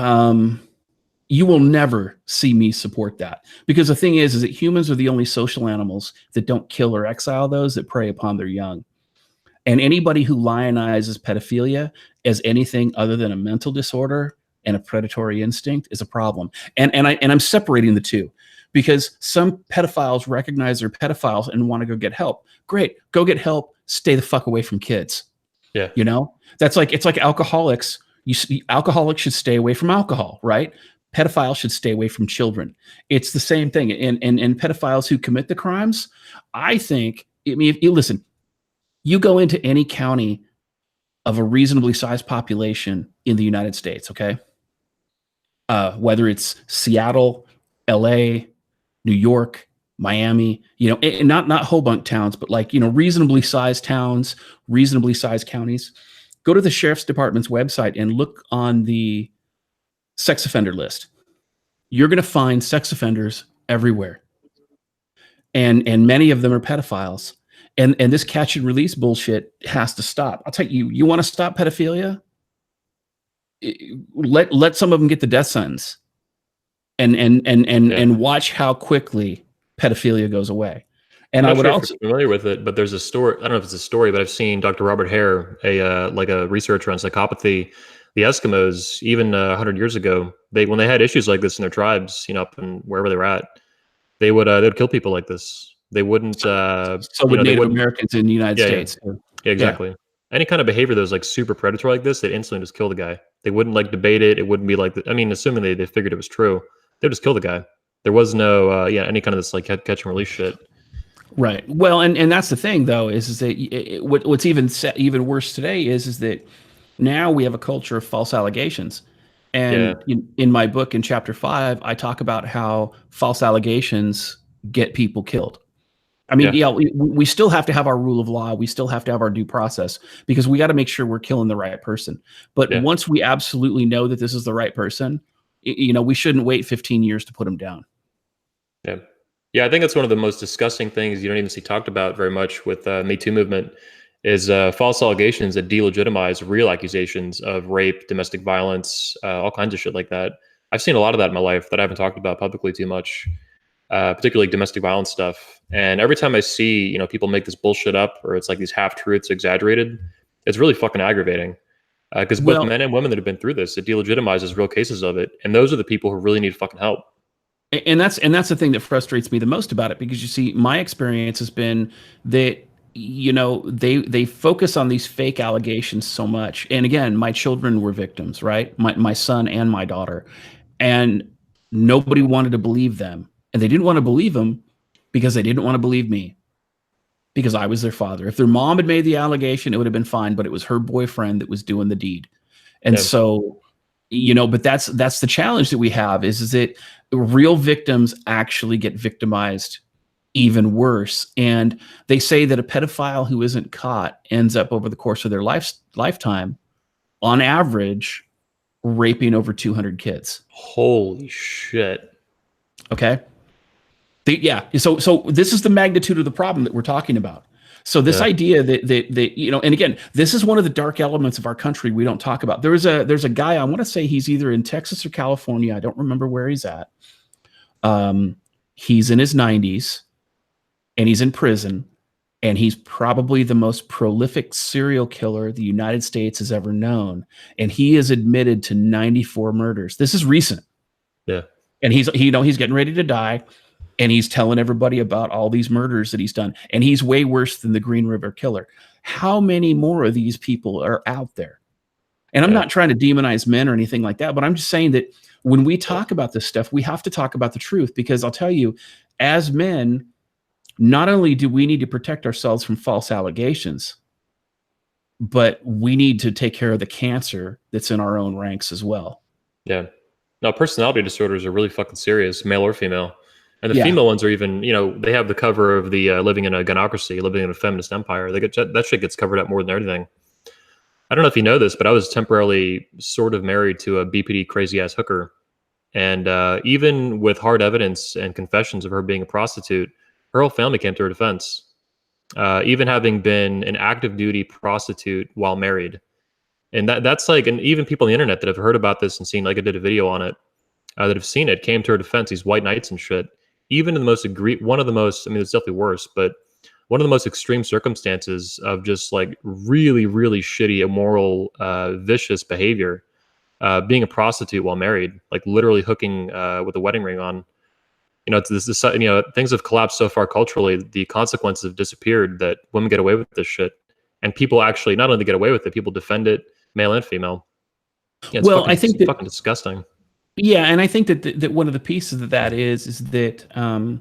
you will never see me support that, because the thing is that humans are the only social animals that don't kill or exile those that prey upon their young. And anybody who lionizes pedophilia as anything other than a mental disorder and a predatory instinct is a problem. And I'm separating the two, because some pedophiles recognize they're pedophiles and want to go get help. Great, go get help. Stay the fuck away from kids. Yeah, you know, it's like alcoholics. Alcoholics should stay away from alcohol, right? Pedophiles should stay away from children. It's the same thing. And pedophiles who commit the crimes, I think. I mean, if you listen, you go into any county of a reasonably sized population in the United States, okay? Whether it's Seattle, LA, New York, Miami, you know, and not Hobunk towns, but like, you know, reasonably sized towns, reasonably sized counties. Go to the sheriff's department's website and look on the sex offender list. You're going to find sex offenders everywhere. And many of them are pedophiles. And this catch and release bullshit has to stop. I'll tell you, you want to stop pedophilia? Let some of them get the death sentence, and watch how quickly pedophilia goes away. And I would also familiar with it, but there's a story. I don't know if it's a story, but I've seen Dr. Robert Hare, a researcher on psychopathy. The Eskimos, even 100 years ago, when they had issues like this in their tribes, you know, up and wherever they were at, they would kill people like this. They wouldn't. So would Native Americans in the United States. Yeah, exactly. Yeah. Any kind of behavior that was like super predatory like this, they'd instantly just kill the guy. They wouldn't like debate it. It wouldn't be like, I mean, assuming they figured it was true, they'd just kill the guy. There was no, any kind of this like catch and release shit. Right. Well, and that's the thing though, is that what's even worse today is that now we have a culture of false allegations. And in my book, in chapter 5, I talk about how false allegations get people killed. I mean, we still have to have our rule of law. We still have to have our due process, because we got to make sure we're killing the right person. But once we absolutely know that this is the right person, you know, we shouldn't wait 15 years to put them down. Yeah. Yeah, I think that's one of the most disgusting things you don't even see talked about very much with Me Too movement is false allegations that delegitimize real accusations of rape, domestic violence, all kinds of shit like that. I've seen a lot of that in my life that I haven't talked about publicly too much. particularly domestic violence stuff. And every time I see, people make this bullshit up, or it's like these half truths exaggerated, it's really fucking aggravating. Because both Well, men and women that have been through this, it delegitimizes real cases of it, and those are the people who really need fucking help. and that's the thing that frustrates me the most about it, because you see, my experience has been that they focus on these fake allegations so much. And again, my children were victims, right? My son and my daughter, and nobody wanted to believe them, and they didn't want to believe them because they didn't want to believe me, because I was their father. If their mom had made the allegation, it would have been fine, but it was her boyfriend that was doing the deed. And Yeah. so, but that's the challenge that we have, is that real victims actually get victimized even worse. And they say that a pedophile who isn't caught ends up, over the course of their lifetime, on average, raping over 200 kids. Holy shit. Okay. Yeah. So this is the magnitude of the problem that we're talking about. So this idea that and again, this is one of the dark elements of our country we don't talk about. There's a guy, I want to say he's either in Texas or California. I don't remember where he's at. He's in his 90s, and he's in prison, and he's probably the most prolific serial killer the United States has ever known. And he is admitted to 94 murders. This is recent. Yeah. And he's getting ready to die. And he's telling everybody about all these murders that he's done. And he's way worse than the Green River Killer. How many more of these people are out there? And I'm not trying to demonize men or anything like that, but I'm just saying that when we talk about this stuff, we have to talk about the truth, because I'll tell you, as men, not only do we need to protect ourselves from false allegations, but we need to take care of the cancer that's in our own ranks as well. Yeah. Now, personality disorders are really fucking serious, male or female. And the female ones are even, they have the cover of the living in a gunocracy, living in a feminist empire. That shit gets covered up more than everything. I don't know if you know this, but I was temporarily sort of married to a BPD crazy ass hooker. And even with hard evidence and confessions of her being a prostitute, her whole family came to her defense. Even having been an active duty prostitute while married. And that's like, and even people on the internet that have heard about this and seen, like I did a video on it, that have seen it, came to her defense, these white knights and shit. Even in the most one of the most, I mean, it's definitely worse, but one of the most extreme circumstances of just like really, really shitty, immoral, vicious behavior, being a prostitute while married, like literally hooking with a wedding ring on. It's this, things have collapsed so far culturally. The consequences have disappeared, that women get away with this shit, and people actually not only get away with it, people defend it, male and female. Yeah, well, I think it's fucking disgusting. Yeah, and I think that one of the pieces of that is that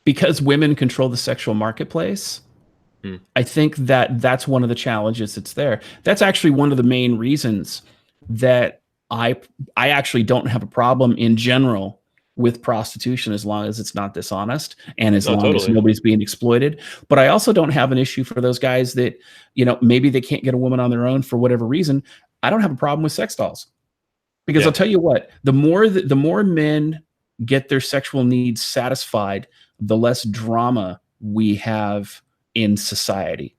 because women control the sexual marketplace, I think that's one of the challenges that's there. That's actually one of the main reasons that I actually don't have a problem in general with prostitution, as long as it's not dishonest and as long as nobody's being exploited. But I also don't have an issue for those guys that, maybe they can't get a woman on their own for whatever reason. I don't have a problem with sex dolls. Because I'll tell you what, the more men get their sexual needs satisfied, the less drama we have in society.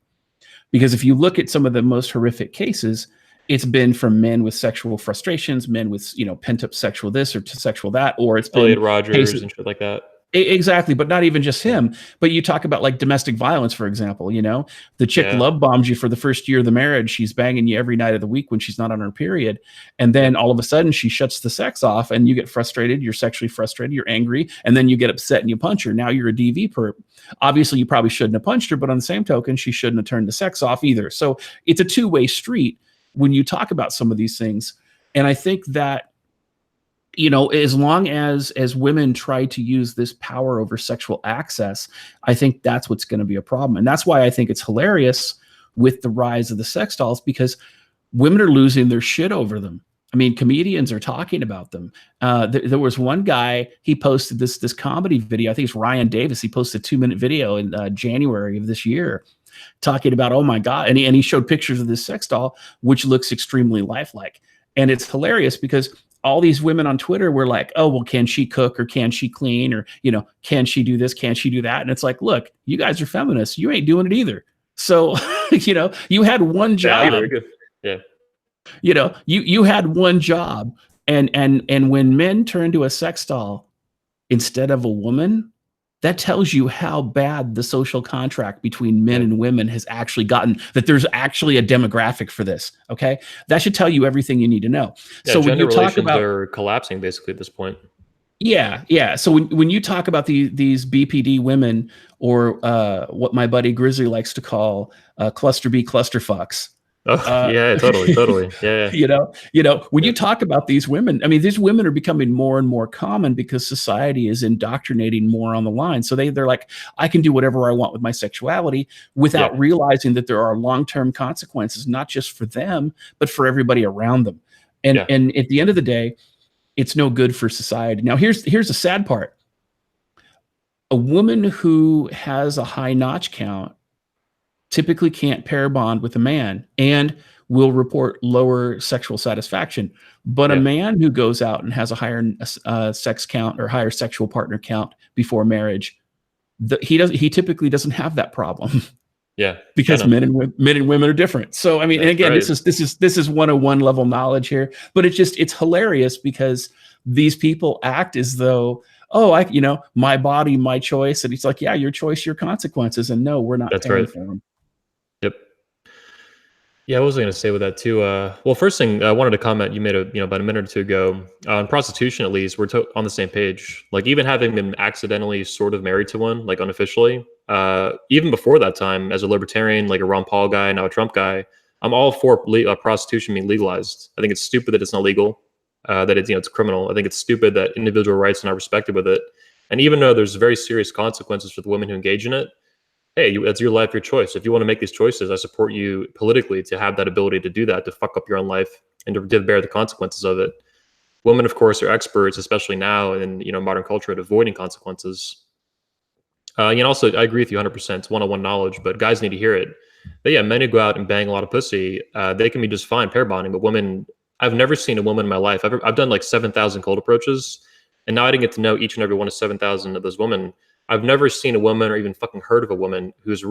Because if you look at some of the most horrific cases, it's been from men with sexual frustrations, men with pent up sexual this or sexual that, or it's been Elliot Rogers and shit like that. Exactly, but not even just him. But you talk about like domestic violence, for example. The chick love bombs you for the first year of the marriage. She's banging you every night of the week when she's not on her period, and then all of a sudden she shuts the sex off, and you get frustrated. You're sexually frustrated. You're angry, and then you get upset and you punch her. Now you're a DV perp. Obviously, you probably shouldn't have punched her, but on the same token, she shouldn't have turned the sex off either. So it's a two-way street when you talk about some of these things, and I think that. As long as women try to use this power over sexual access, I think that's what's going to be a problem. And that's why I think it's hilarious with the rise of the sex dolls, because women are losing their shit over them. I mean, comedians are talking about them. There was one guy, he posted this comedy video. I think it's Ryan Davis. He posted a 2-minute video in January of this year talking about, oh my God. And he showed pictures of this sex doll, which looks extremely lifelike. And it's hilarious because all these women on Twitter were like, oh, well, can she cook or can she clean or, can she do this? Can she do that? And it's like, look, you guys are feminists. You ain't doing it either. So, you had one job. Yeah. You had one job. And when men turn to a sex doll instead of a woman, that tells you how bad the social contract between men and women has actually gotten, that there's actually a demographic for this. Okay. That should tell you everything you need to know. Yeah, So when gender you talk relations about, are collapsing basically at this point. yeah. So when you talk about these BPD women, or what my buddy Grizzly likes to call cluster B cluster fucks. Oh yeah, totally. Yeah. When you talk about these women, I mean, these women are becoming more and more common because society is indoctrinating more on the line. So they're like, I can do whatever I want with my sexuality without realizing that there are long-term consequences, not just for them, but for everybody around them. And at the end of the day, it's no good for society. Now, here's the sad part. A woman who has a high notch count typically can't pair bond with a man and will report lower sexual satisfaction. But a man who goes out and has a higher sex count or higher sexual partner count before marriage, he typically doesn't have that problem. Yeah, because men and women are different. So I mean, and again, this is 101 level knowledge here, but it's hilarious because these people act as though, oh, my body, my choice, and it's like, yeah, your choice, your consequences, and no, we're not paying for them. Yep. Yeah, I was going to say with that too. Well, first thing I wanted to comment, you made about a minute or two ago on prostitution. At least we're on the same page. Like even having been accidentally sort of married to one, like unofficially, even before that time, as a libertarian, like a Ron Paul guy, now a Trump guy, I'm all for prostitution being legalized. I think it's stupid that it's not legal, that it's criminal. I think it's stupid that individual rights are not respected with it. And even though there's very serious consequences for the women who engage in it, hey, it's your life, your choice. If you want to make these choices, I support you politically to have that ability to do that, to fuck up your own life and to bear the consequences of it. Women, of course, are experts, especially now in modern culture, at avoiding consequences. Also, I agree with you 100%. It's one-on-one knowledge, but guys need to hear it. But yeah, men who go out and bang a lot of pussy, they can be just fine pair bonding. But women, I've never seen a woman in my life. I've done like 7,000 cold approaches, and now I didn't get to know each and every one of 7,000 of those women. I've never seen a woman or even fucking heard of a woman who's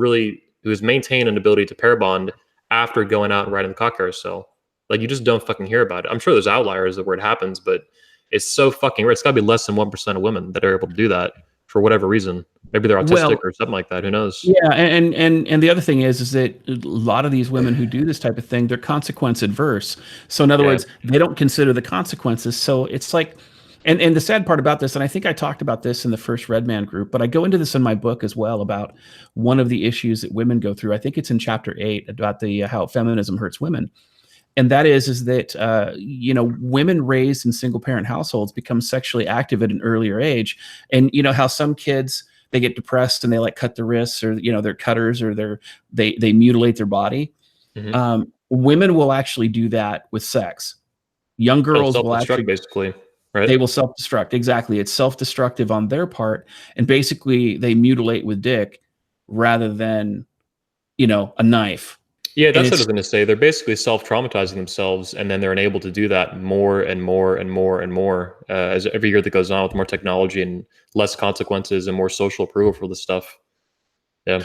maintained an ability to pair bond after going out and riding the cock carousel. Like you just don't fucking hear about it. I'm sure there's outliers where it happens, but it's so fucking rare. It's got to be less than 1% of women that are able to do that for whatever reason. Maybe they're autistic or something like that. Who knows? Yeah, and the other thing is that a lot of these women who do this type of thing, they're consequence adverse. So in other words, they don't consider the consequences. So it's like, and the sad part about this, and I think I talked about this in the first Red Man group, but I go into this in my book as well about one of the issues that women go through. I think it's in chapter 8 about the how feminism hurts women. And that is that, women raised in single parent households become sexually active at an earlier age. And how some kids, they get depressed and they like cut their wrists or, they're cutters or they mutilate their body. Mm-hmm. Women will actually do that with sex. Young girls will actually basically. Right. They will self-destruct. Exactly. It's self-destructive on their part. And basically they mutilate with dick rather than, a knife. Yeah, that's what I was going to say. They're basically self-traumatizing themselves, and then they're enabled to do that more and more and more and more as every year that goes on with more technology and less consequences and more social approval for this stuff. Yeah.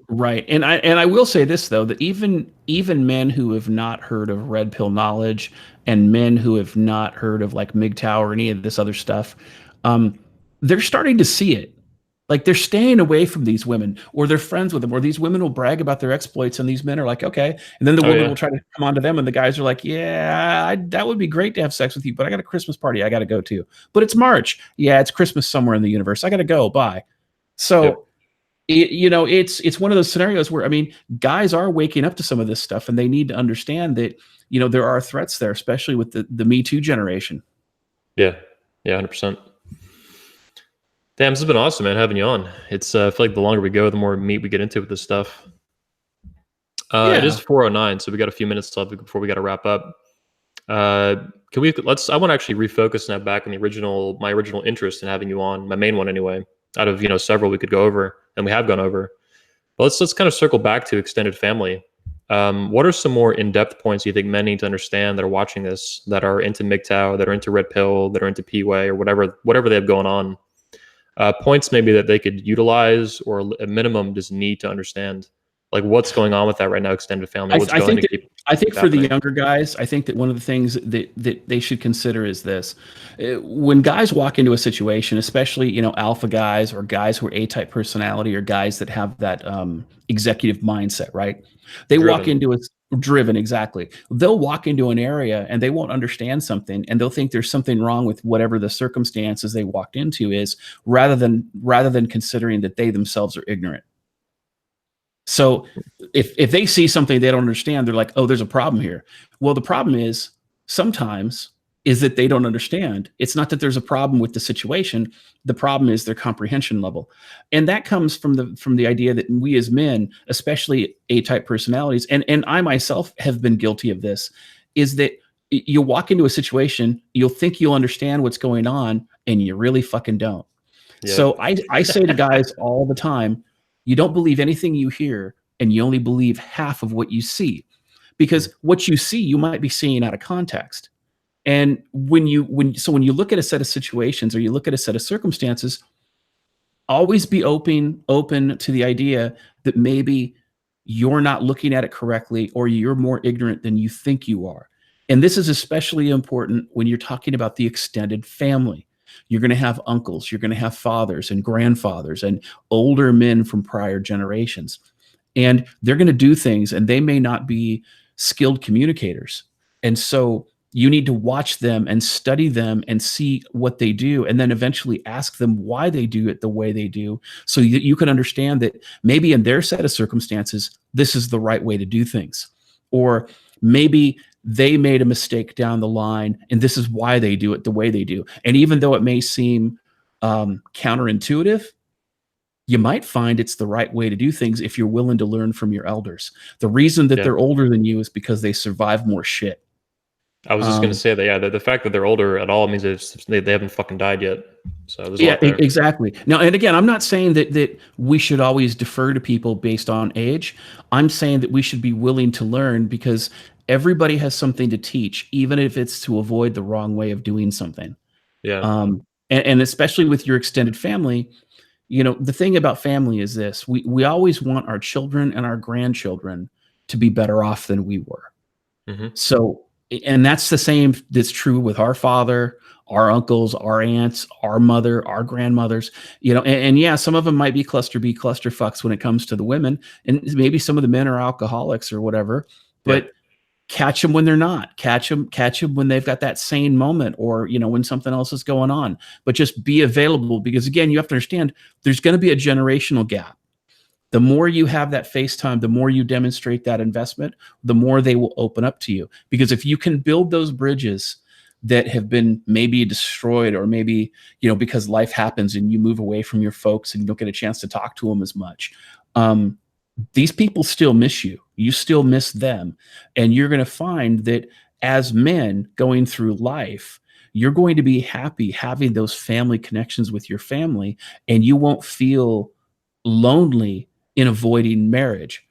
Right. And I will say this though, that even men who have not heard of red pill knowledge and men who have not heard of like MGTOW or any of this other stuff, they're starting to see it. Like they're staying away from these women, or they're friends with them, or these women will brag about their exploits and these men are like, okay. And then the woman will try to come on to them and the guys are like, yeah, that would be great to have sex with you, but I got a Christmas party I got to go to. But it's March. Yeah, it's Christmas somewhere in the universe. I got to go. Bye. So it's one of those scenarios where, I mean, guys are waking up to some of this stuff and they need to understand that, there are threats there, especially with the Me Too generation. Yeah. Yeah. 100%. Damn, this has been awesome, man, having you on. It's I feel like the longer we go, the more meat we get into with this stuff. It is 4:09, so we got a few minutes left before we got to wrap up. I want to actually refocus now back on my original interest in having you on, my main one anyway, out of several we could go over, and we have gone over. But let's kind of circle back to extended family. What are some more in-depth points you think men need to understand that are watching this, that are into MGTOW, that are into Red Pill, that are into P-Way, or whatever they have going on? Points maybe that they could utilize or at minimum just need to understand, like what's going on with that right now, extended family. I think for the happening. younger guys, I think that one of the things that they should consider is this. When guys walk into a situation, especially, alpha guys or guys who are A-type personality or guys that have that executive mindset, right? They walk Driven. into it driven, exactly. They'll walk into an area and they won't understand something and they'll think there's something wrong with whatever the circumstances they walked into is, rather than considering that they themselves are ignorant. So if they see something they don't understand, they're like, oh, there's a problem here. Well, the problem is sometimes is that they don't understand. It's not that there's a problem with the situation. The problem is their comprehension level. And that comes from the idea that we as men, especially A-type personalities, and I myself have been guilty of this, is that you walk into a situation, you'll think you'll understand what's going on, and you really fucking don't. Yep. So I say to guys all the time, you don't believe anything you hear, and you only believe half of what you see, Hmm. because what you see, you might be seeing out of context. And when you look at a set of situations or you look at a set of circumstances, always be open to the idea that maybe you're not looking at it correctly or you're more ignorant than you think you are. And this is especially important when you're talking about the extended family. You're going to have uncles, you're going to have fathers and grandfathers and older men from prior generations. And they're going to do things and they may not be skilled communicators. And so you need to watch them and study them and see what they do, and then eventually ask them why they do it the way they do, so that you can understand that maybe in their set of circumstances, this is the right way to do things. Or maybe they made a mistake down the line, and this is why they do it the way they do. And even though it may seem counterintuitive, you might find it's the right way to do things if you're willing to learn from your elders. The reason that Yeah. they're older than you is because they survived more shit. I was just gonna Um, say that. Yeah, the fact that they're older at all means they haven't fucking died yet. So there's a Yeah, lot there. exactly. Now, and again, I'm not saying that we should always defer to people based on age. I'm saying that we should be willing to learn, because everybody has something to teach, even if it's to avoid the wrong way of doing something. Yeah. And especially with your extended family, the thing about family is this: we always want our children and our grandchildren to be better off than we were. Hmm. So, and that's the same that's true with our father, our uncles, our aunts, our mother, our grandmothers, and yeah, some of them might be cluster B, cluster fucks when it comes to the women. And maybe some of the men are alcoholics or whatever, Yeah. but catch them when they're not. Catch them when they've got that sane moment, or, when something else is going on. But just be available, because again, you have to understand there's going to be a generational gap. The more you have that face time, the more you demonstrate that investment, the more they will open up to you. Because if you can build those bridges that have been maybe destroyed, or maybe, because life happens and you move away from your folks and you don't get a chance to talk to them as much, these people still miss you. You still miss them. And you're going to find that as men going through life, you're going to be happy having those family connections with your family, and you won't feel lonely in avoiding marriage.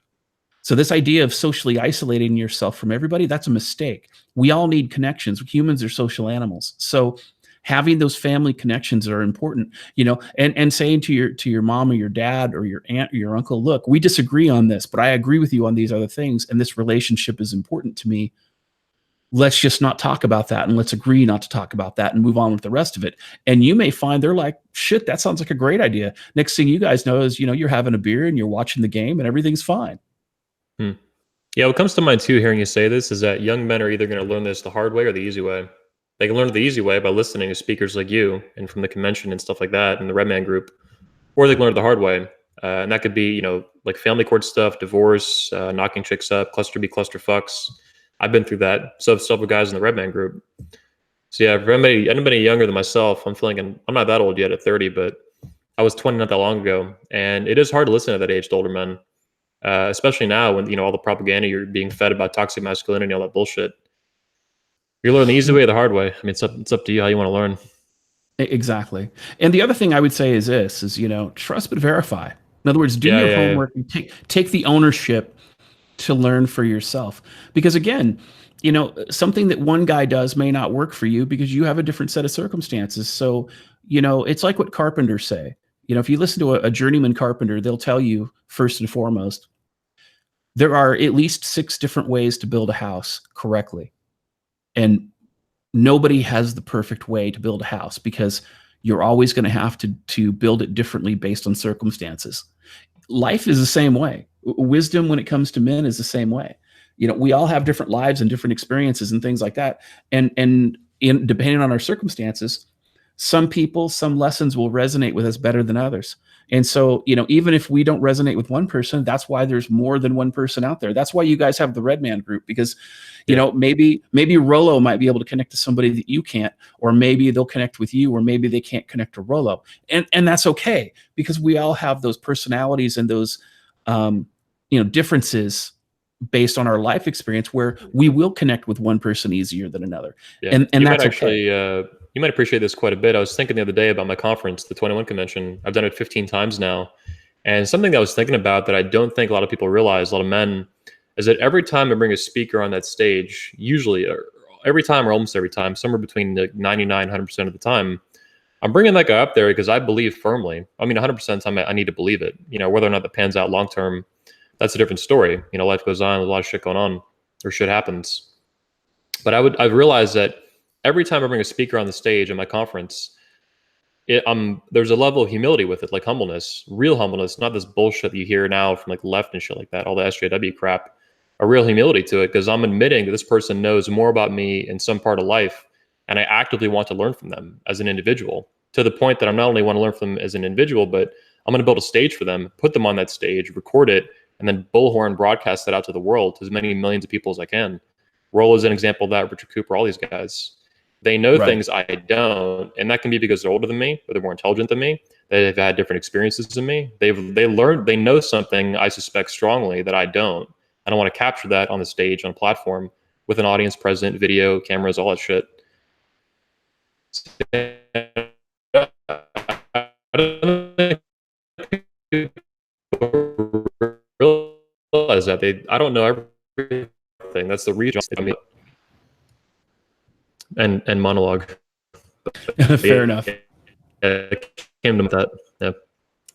So this idea of socially isolating yourself from everybody, that's a mistake. We all need connections. Humans are social animals. So having those family connections are important, and saying to your mom or your dad or your aunt or your uncle, look, we disagree on this, but I agree with you on these other things, and this relationship is important to me. Let's just not talk about that, and let's agree not to talk about that and move on with the rest of it. And you may find they're like, shit, that sounds like a great idea. Next thing you guys know is, you're having a beer and you're watching the game and everything's fine. Hmm. Yeah, what comes to mind too, hearing you say this, is that young men are either going to learn this the hard way or the easy way. They can learn it the easy way by listening to speakers like you and from the convention and stuff like that in the Red Man group, or they can learn it the hard way. And that could be, like family court stuff, divorce, knocking chicks up, cluster B, cluster fucks. I've been through that. So have several guys in the Red Man group. So yeah, for anybody younger than myself, I'm not that old yet at 30, but I was 20 not that long ago, and it is hard to listen at that age to older men, especially now when all the propaganda you're being fed about toxic masculinity and all that bullshit. You're learning the easy way or the hard way. I mean, it's up to you how you want to learn. Exactly. And the other thing I would say is this: is, trust but verify. In other words, do Yeah, your yeah, yeah. homework and take the ownership to learn for yourself. Because again, something that one guy does may not work for you because you have a different set of circumstances. So, it's like what carpenters say. If you listen to a journeyman carpenter, they'll tell you first and foremost, There are at least 6 different ways to build a house correctly, and nobody has the perfect way to build a house because you're always going to have to build it differently based on circumstances. Life is the same way. Wisdom when it comes to men is the same way. We all have different lives and different experiences and things like that. And depending on our circumstances, some people, some lessons will resonate with us better than others. And so, even if we don't resonate with one person, that's why there's more than one person out there. That's why you guys have the Red Man group, because maybe Rollo might be able to connect to somebody that you can't, or maybe they'll connect with you, or maybe they can't connect to Rollo. And that's okay, because we all have those personalities and those differences based on our life experience, where we will connect with one person easier than another. Yeah. And that's okay. You might appreciate this quite a bit. I was thinking the other day about my conference, the 21 convention. I've done it 15 times now. And something that I was thinking about that I don't think a lot of people realize, a lot of men, is that every time I bring a speaker on that stage, usually, or every time or almost every time, somewhere between like 99, 100% of the time, I'm bringing that guy up there because I believe firmly. I mean, 100% of the time I need to believe it. Whether or not that pans out long term, that's a different story. Life goes on, a lot of shit going on, or shit happens. But I've realized that every time I bring a speaker on the stage in my conference, there's a level of humility with it, like humbleness, real humbleness, not this bullshit that you hear now from like the left and shit like that, all the SJW crap. A real humility to it, because I'm admitting that this person knows more about me in some part of life, and I actively want to learn from them as an individual, to the point that I'm not only want to learn from them as an individual, but I'm going to build a stage for them, put them on that stage, record it, and then bullhorn broadcast it out to the world, to as many millions of people as I can. Roll is an example of that, Richard Cooper, all these guys. They know things I don't, and that can be because they're older than me, or they're more intelligent than me. They've had different experiences than me. They know something I suspect strongly that I don't. I don't want to capture that on the stage, on a platform, with an audience present, video, cameras, all that shit. I don't think people realize that I don't know everything. That's the reason. And monologue. Fair enough. Came to that. Yeah.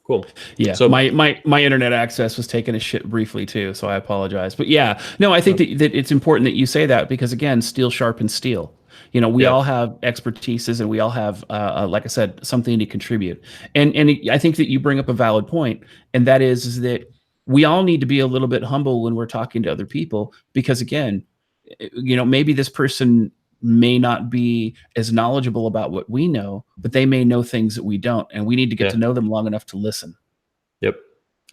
Cool. Yeah. So my internet access was taking a shit briefly too, so I apologize. But yeah, no, I think that it's important that you say that, because again, steel sharpens steel. We all have expertises, and we all have, like I said, something to contribute. And I think that you bring up a valid point, and that is that we all need to be a little bit humble when we're talking to other people, because again, maybe this person may not be as knowledgeable about what we know, but they may know things that we don't, and we need to get to know them long enough to listen. Yep.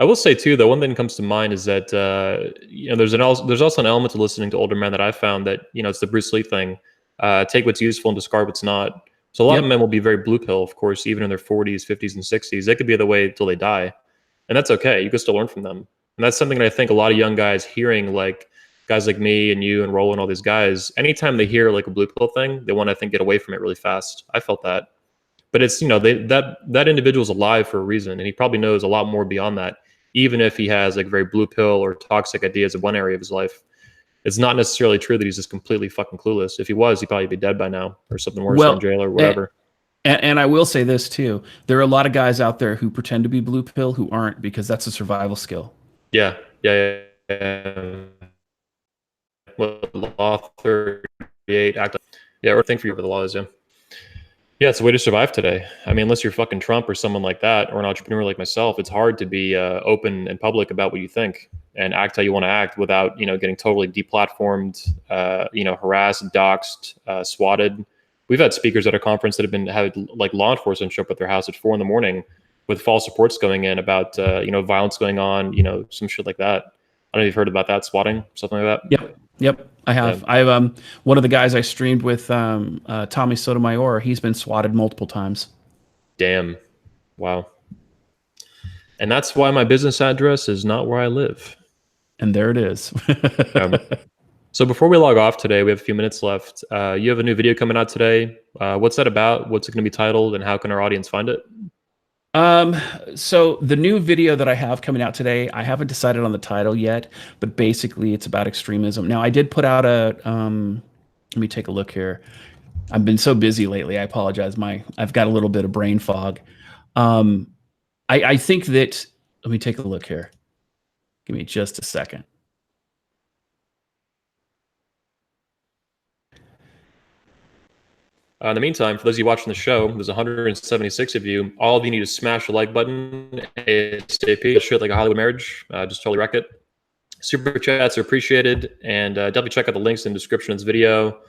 I will say too, though, one thing that comes to mind is that there's also an element to listening to older men that I found that it's the Bruce Lee thing. Take what's useful and discard what's not. So a lot of men will be very blue pill, of course, even in their 40s, 50s, and 60s. They could be the way until they die, and that's okay. You can still learn from them, and that's something that I think a lot of young guys hearing, like guys like me and you and Roland, all these guys, anytime they hear like a blue pill thing, they want to, I think, get away from it really fast. I felt that. But it's, that individual's alive for a reason, and he probably knows a lot more beyond that, even if he has like very blue pill or toxic ideas in one area of his life. It's not necessarily true that he's just completely fucking clueless. If he was, he'd probably be dead by now, or something worse, in jail or whatever. And I will say this too. There are a lot of guys out there who pretend to be blue pill who aren't, because that's a survival skill. Yeah. Law 38 act. Yeah, or think for you for the laws. Yeah, it's a way to survive today. I mean, unless you're fucking Trump or someone like that, or an entrepreneur like myself, it's hard to be open and public about what you think and act how you want to act without getting totally deplatformed, harassed, doxxed, swatted. We've had speakers at a conference that had like law enforcement show up at their house at 4 a.m. with false reports going in about violence going on, some shit like that. I don't know if you've heard about that, swatting, something like that. Yep, I have. Yeah. I have one of the guys I streamed with, Tommy Sotomayor. He's been swatted multiple times. Damn, wow. And that's why my business address is not where I live. And there it is. So before we log off today, we have a few minutes left. You have a new video coming out today. What's that about? What's it going to be titled, and how can our audience find it? So the new video that I have coming out today, I haven't decided on the title yet, but basically it's about extremism. Now I did put out let me take a look here. I've been so busy lately. I apologize. I've got a little bit of brain fog. I think that, let me take a look here. Give me just a second. In the meantime, for those of you watching the show, there's 176 of you. All of you need to smash the like button ASAP. Shit like a Hollywood marriage. Just totally wreck it. Super chats are appreciated, and definitely check out the links in the description of this video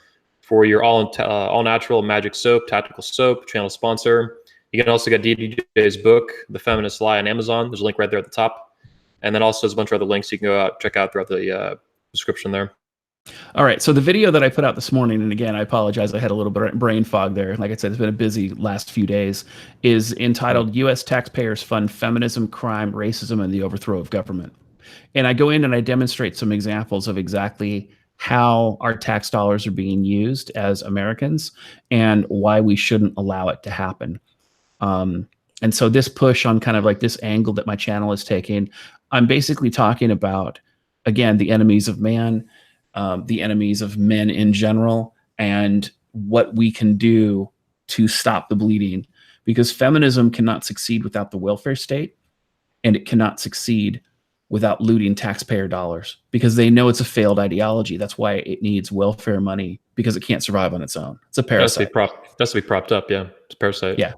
for your all natural magic soap, tactical soap, channel sponsor. You can also get DDJ's book, The Feminist Lie, on Amazon. There's a link right there at the top, and then also there's a bunch of other links you can go out check out throughout the description there. All right, so the video that I put out this morning, and again, I apologize, I had a little bit of brain fog there. Like I said, it's been a busy last few days, is entitled U.S. Taxpayers Fund Feminism, Crime, Racism, and the Overthrow of Government. And I go in and I demonstrate some examples of exactly how our tax dollars are being used as Americans and why we shouldn't allow it to happen. And so this push on kind of like this angle that my channel is taking, I'm basically talking about, again, the enemies of man, the enemies of men in general, and what we can do to stop the bleeding. Because feminism cannot succeed without the welfare state, and it cannot succeed without looting taxpayer dollars, because they know it's a failed ideology. That's why it needs welfare money, because it can't survive on its own. It's a parasite. That's to be propped up. Yeah, it's a parasite. Yeah.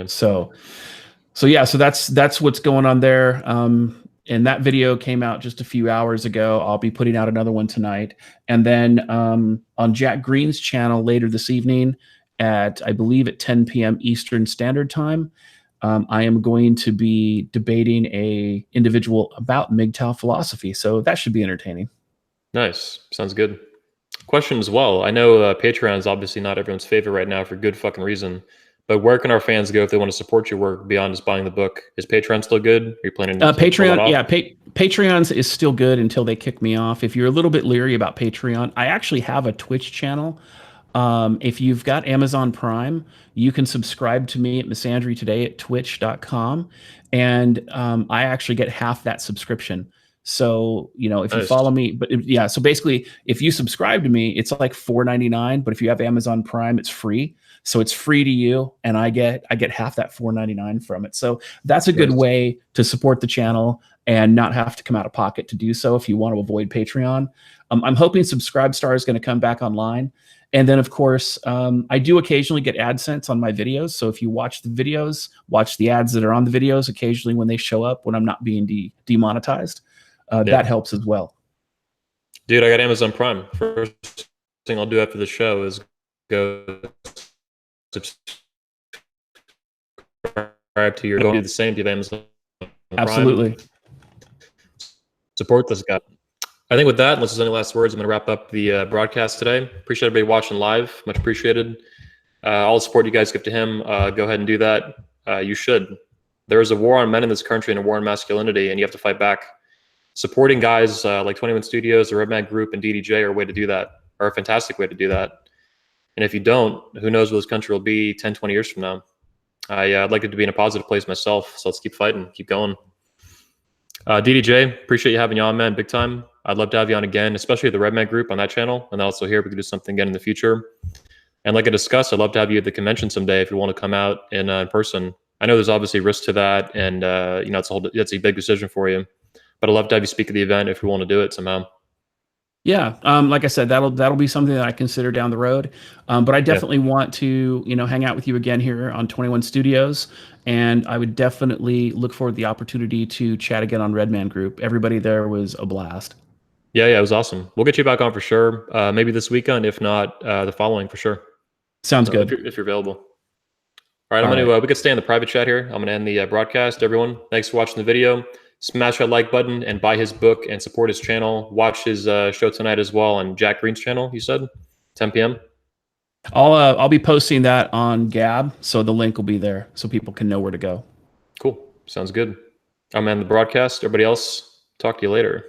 So that's what's going on there. And that video came out just a few hours ago. I'll be putting out another one tonight. And then on Jack Green's channel later this evening at, I believe, at 10 p.m. Eastern Standard Time, I am going to be debating a individual about MGTOW philosophy. So that should be entertaining. Nice. Sounds good. Question as well. I know Patreon is obviously not everyone's favorite right now for good fucking reason. But where can our fans go if they want to support your work beyond just buying the book? Is Patreon still good? Are you planning to Patreon? Yeah, Patreon's is still good until they kick me off. If you're a little bit leery about Patreon, I actually have a Twitch channel. If you've got Amazon Prime, you can subscribe to me at Misandry today at twitch.com. And I actually get half that subscription. So, you know, if you follow me, yeah, so basically if you subscribe to me, it's like $4.99, but if you have Amazon Prime, it's free. So it's free to you, and I get half that $4.99 from it. So that's a good way to support the channel and not have to come out of pocket to do so if you want to avoid Patreon. I'm hoping Subscribestar is going to come back online. And then, of course, I do occasionally get AdSense on my videos. So if you watch the videos, watch the ads that are on the videos occasionally when they show up, when I'm not being demonetized. That helps as well. Dude, I got Amazon Prime. First thing I'll do after the show is go subscribe to your, do the same to Amazon Prime. Absolutely. Support this guy. I think with that, unless there's any last words, I'm going to wrap up the broadcast today. Appreciate everybody watching live. Much appreciated. All the support you guys give to him, go ahead and do that. You should. There is a war on men in this country and a war on masculinity, and you have to fight back. Supporting guys like 21 Studios, the Red Man Group, and DDJ are a way to do that, are a fantastic way to do that. And if you don't, who knows where this country will be 10, 20 years from now. I'd like it to be in a positive place myself, so let's keep fighting, keep going. DDJ, appreciate you having you on, man, big time. I'd love to have you on again, especially the Red Man Group on that channel, and also here we could do something again in the future. And like I discussed, I'd love to have you at the convention someday if you want to come out in person. I know there's obviously risk to that, and you know, it's a big decision for you. But I'd love to have you speak at the event if you want to do it somehow. Yeah, like I said, that'll be something that I consider down the road. But I definitely want to, you know, hang out with you again here on 21 Studios, and I would definitely look forward to the opportunity to chat again on Red Man Group. Everybody there was a blast. Yeah, it was awesome. We'll get you back on for sure. Maybe this weekend, if not the following for sure. Sounds good. If you're available. All right, we could stay in the private chat here. I'm gonna end the broadcast. Everyone, thanks for watching the video. Smash that like button and buy his book and support his channel. Watch his show tonight as well on Jack Green's channel, you said? 10 p.m.? I'll be posting that on Gab, so the link will be there so people can know where to go. Cool. Sounds good. I'm on the broadcast. Everybody else, talk to you later.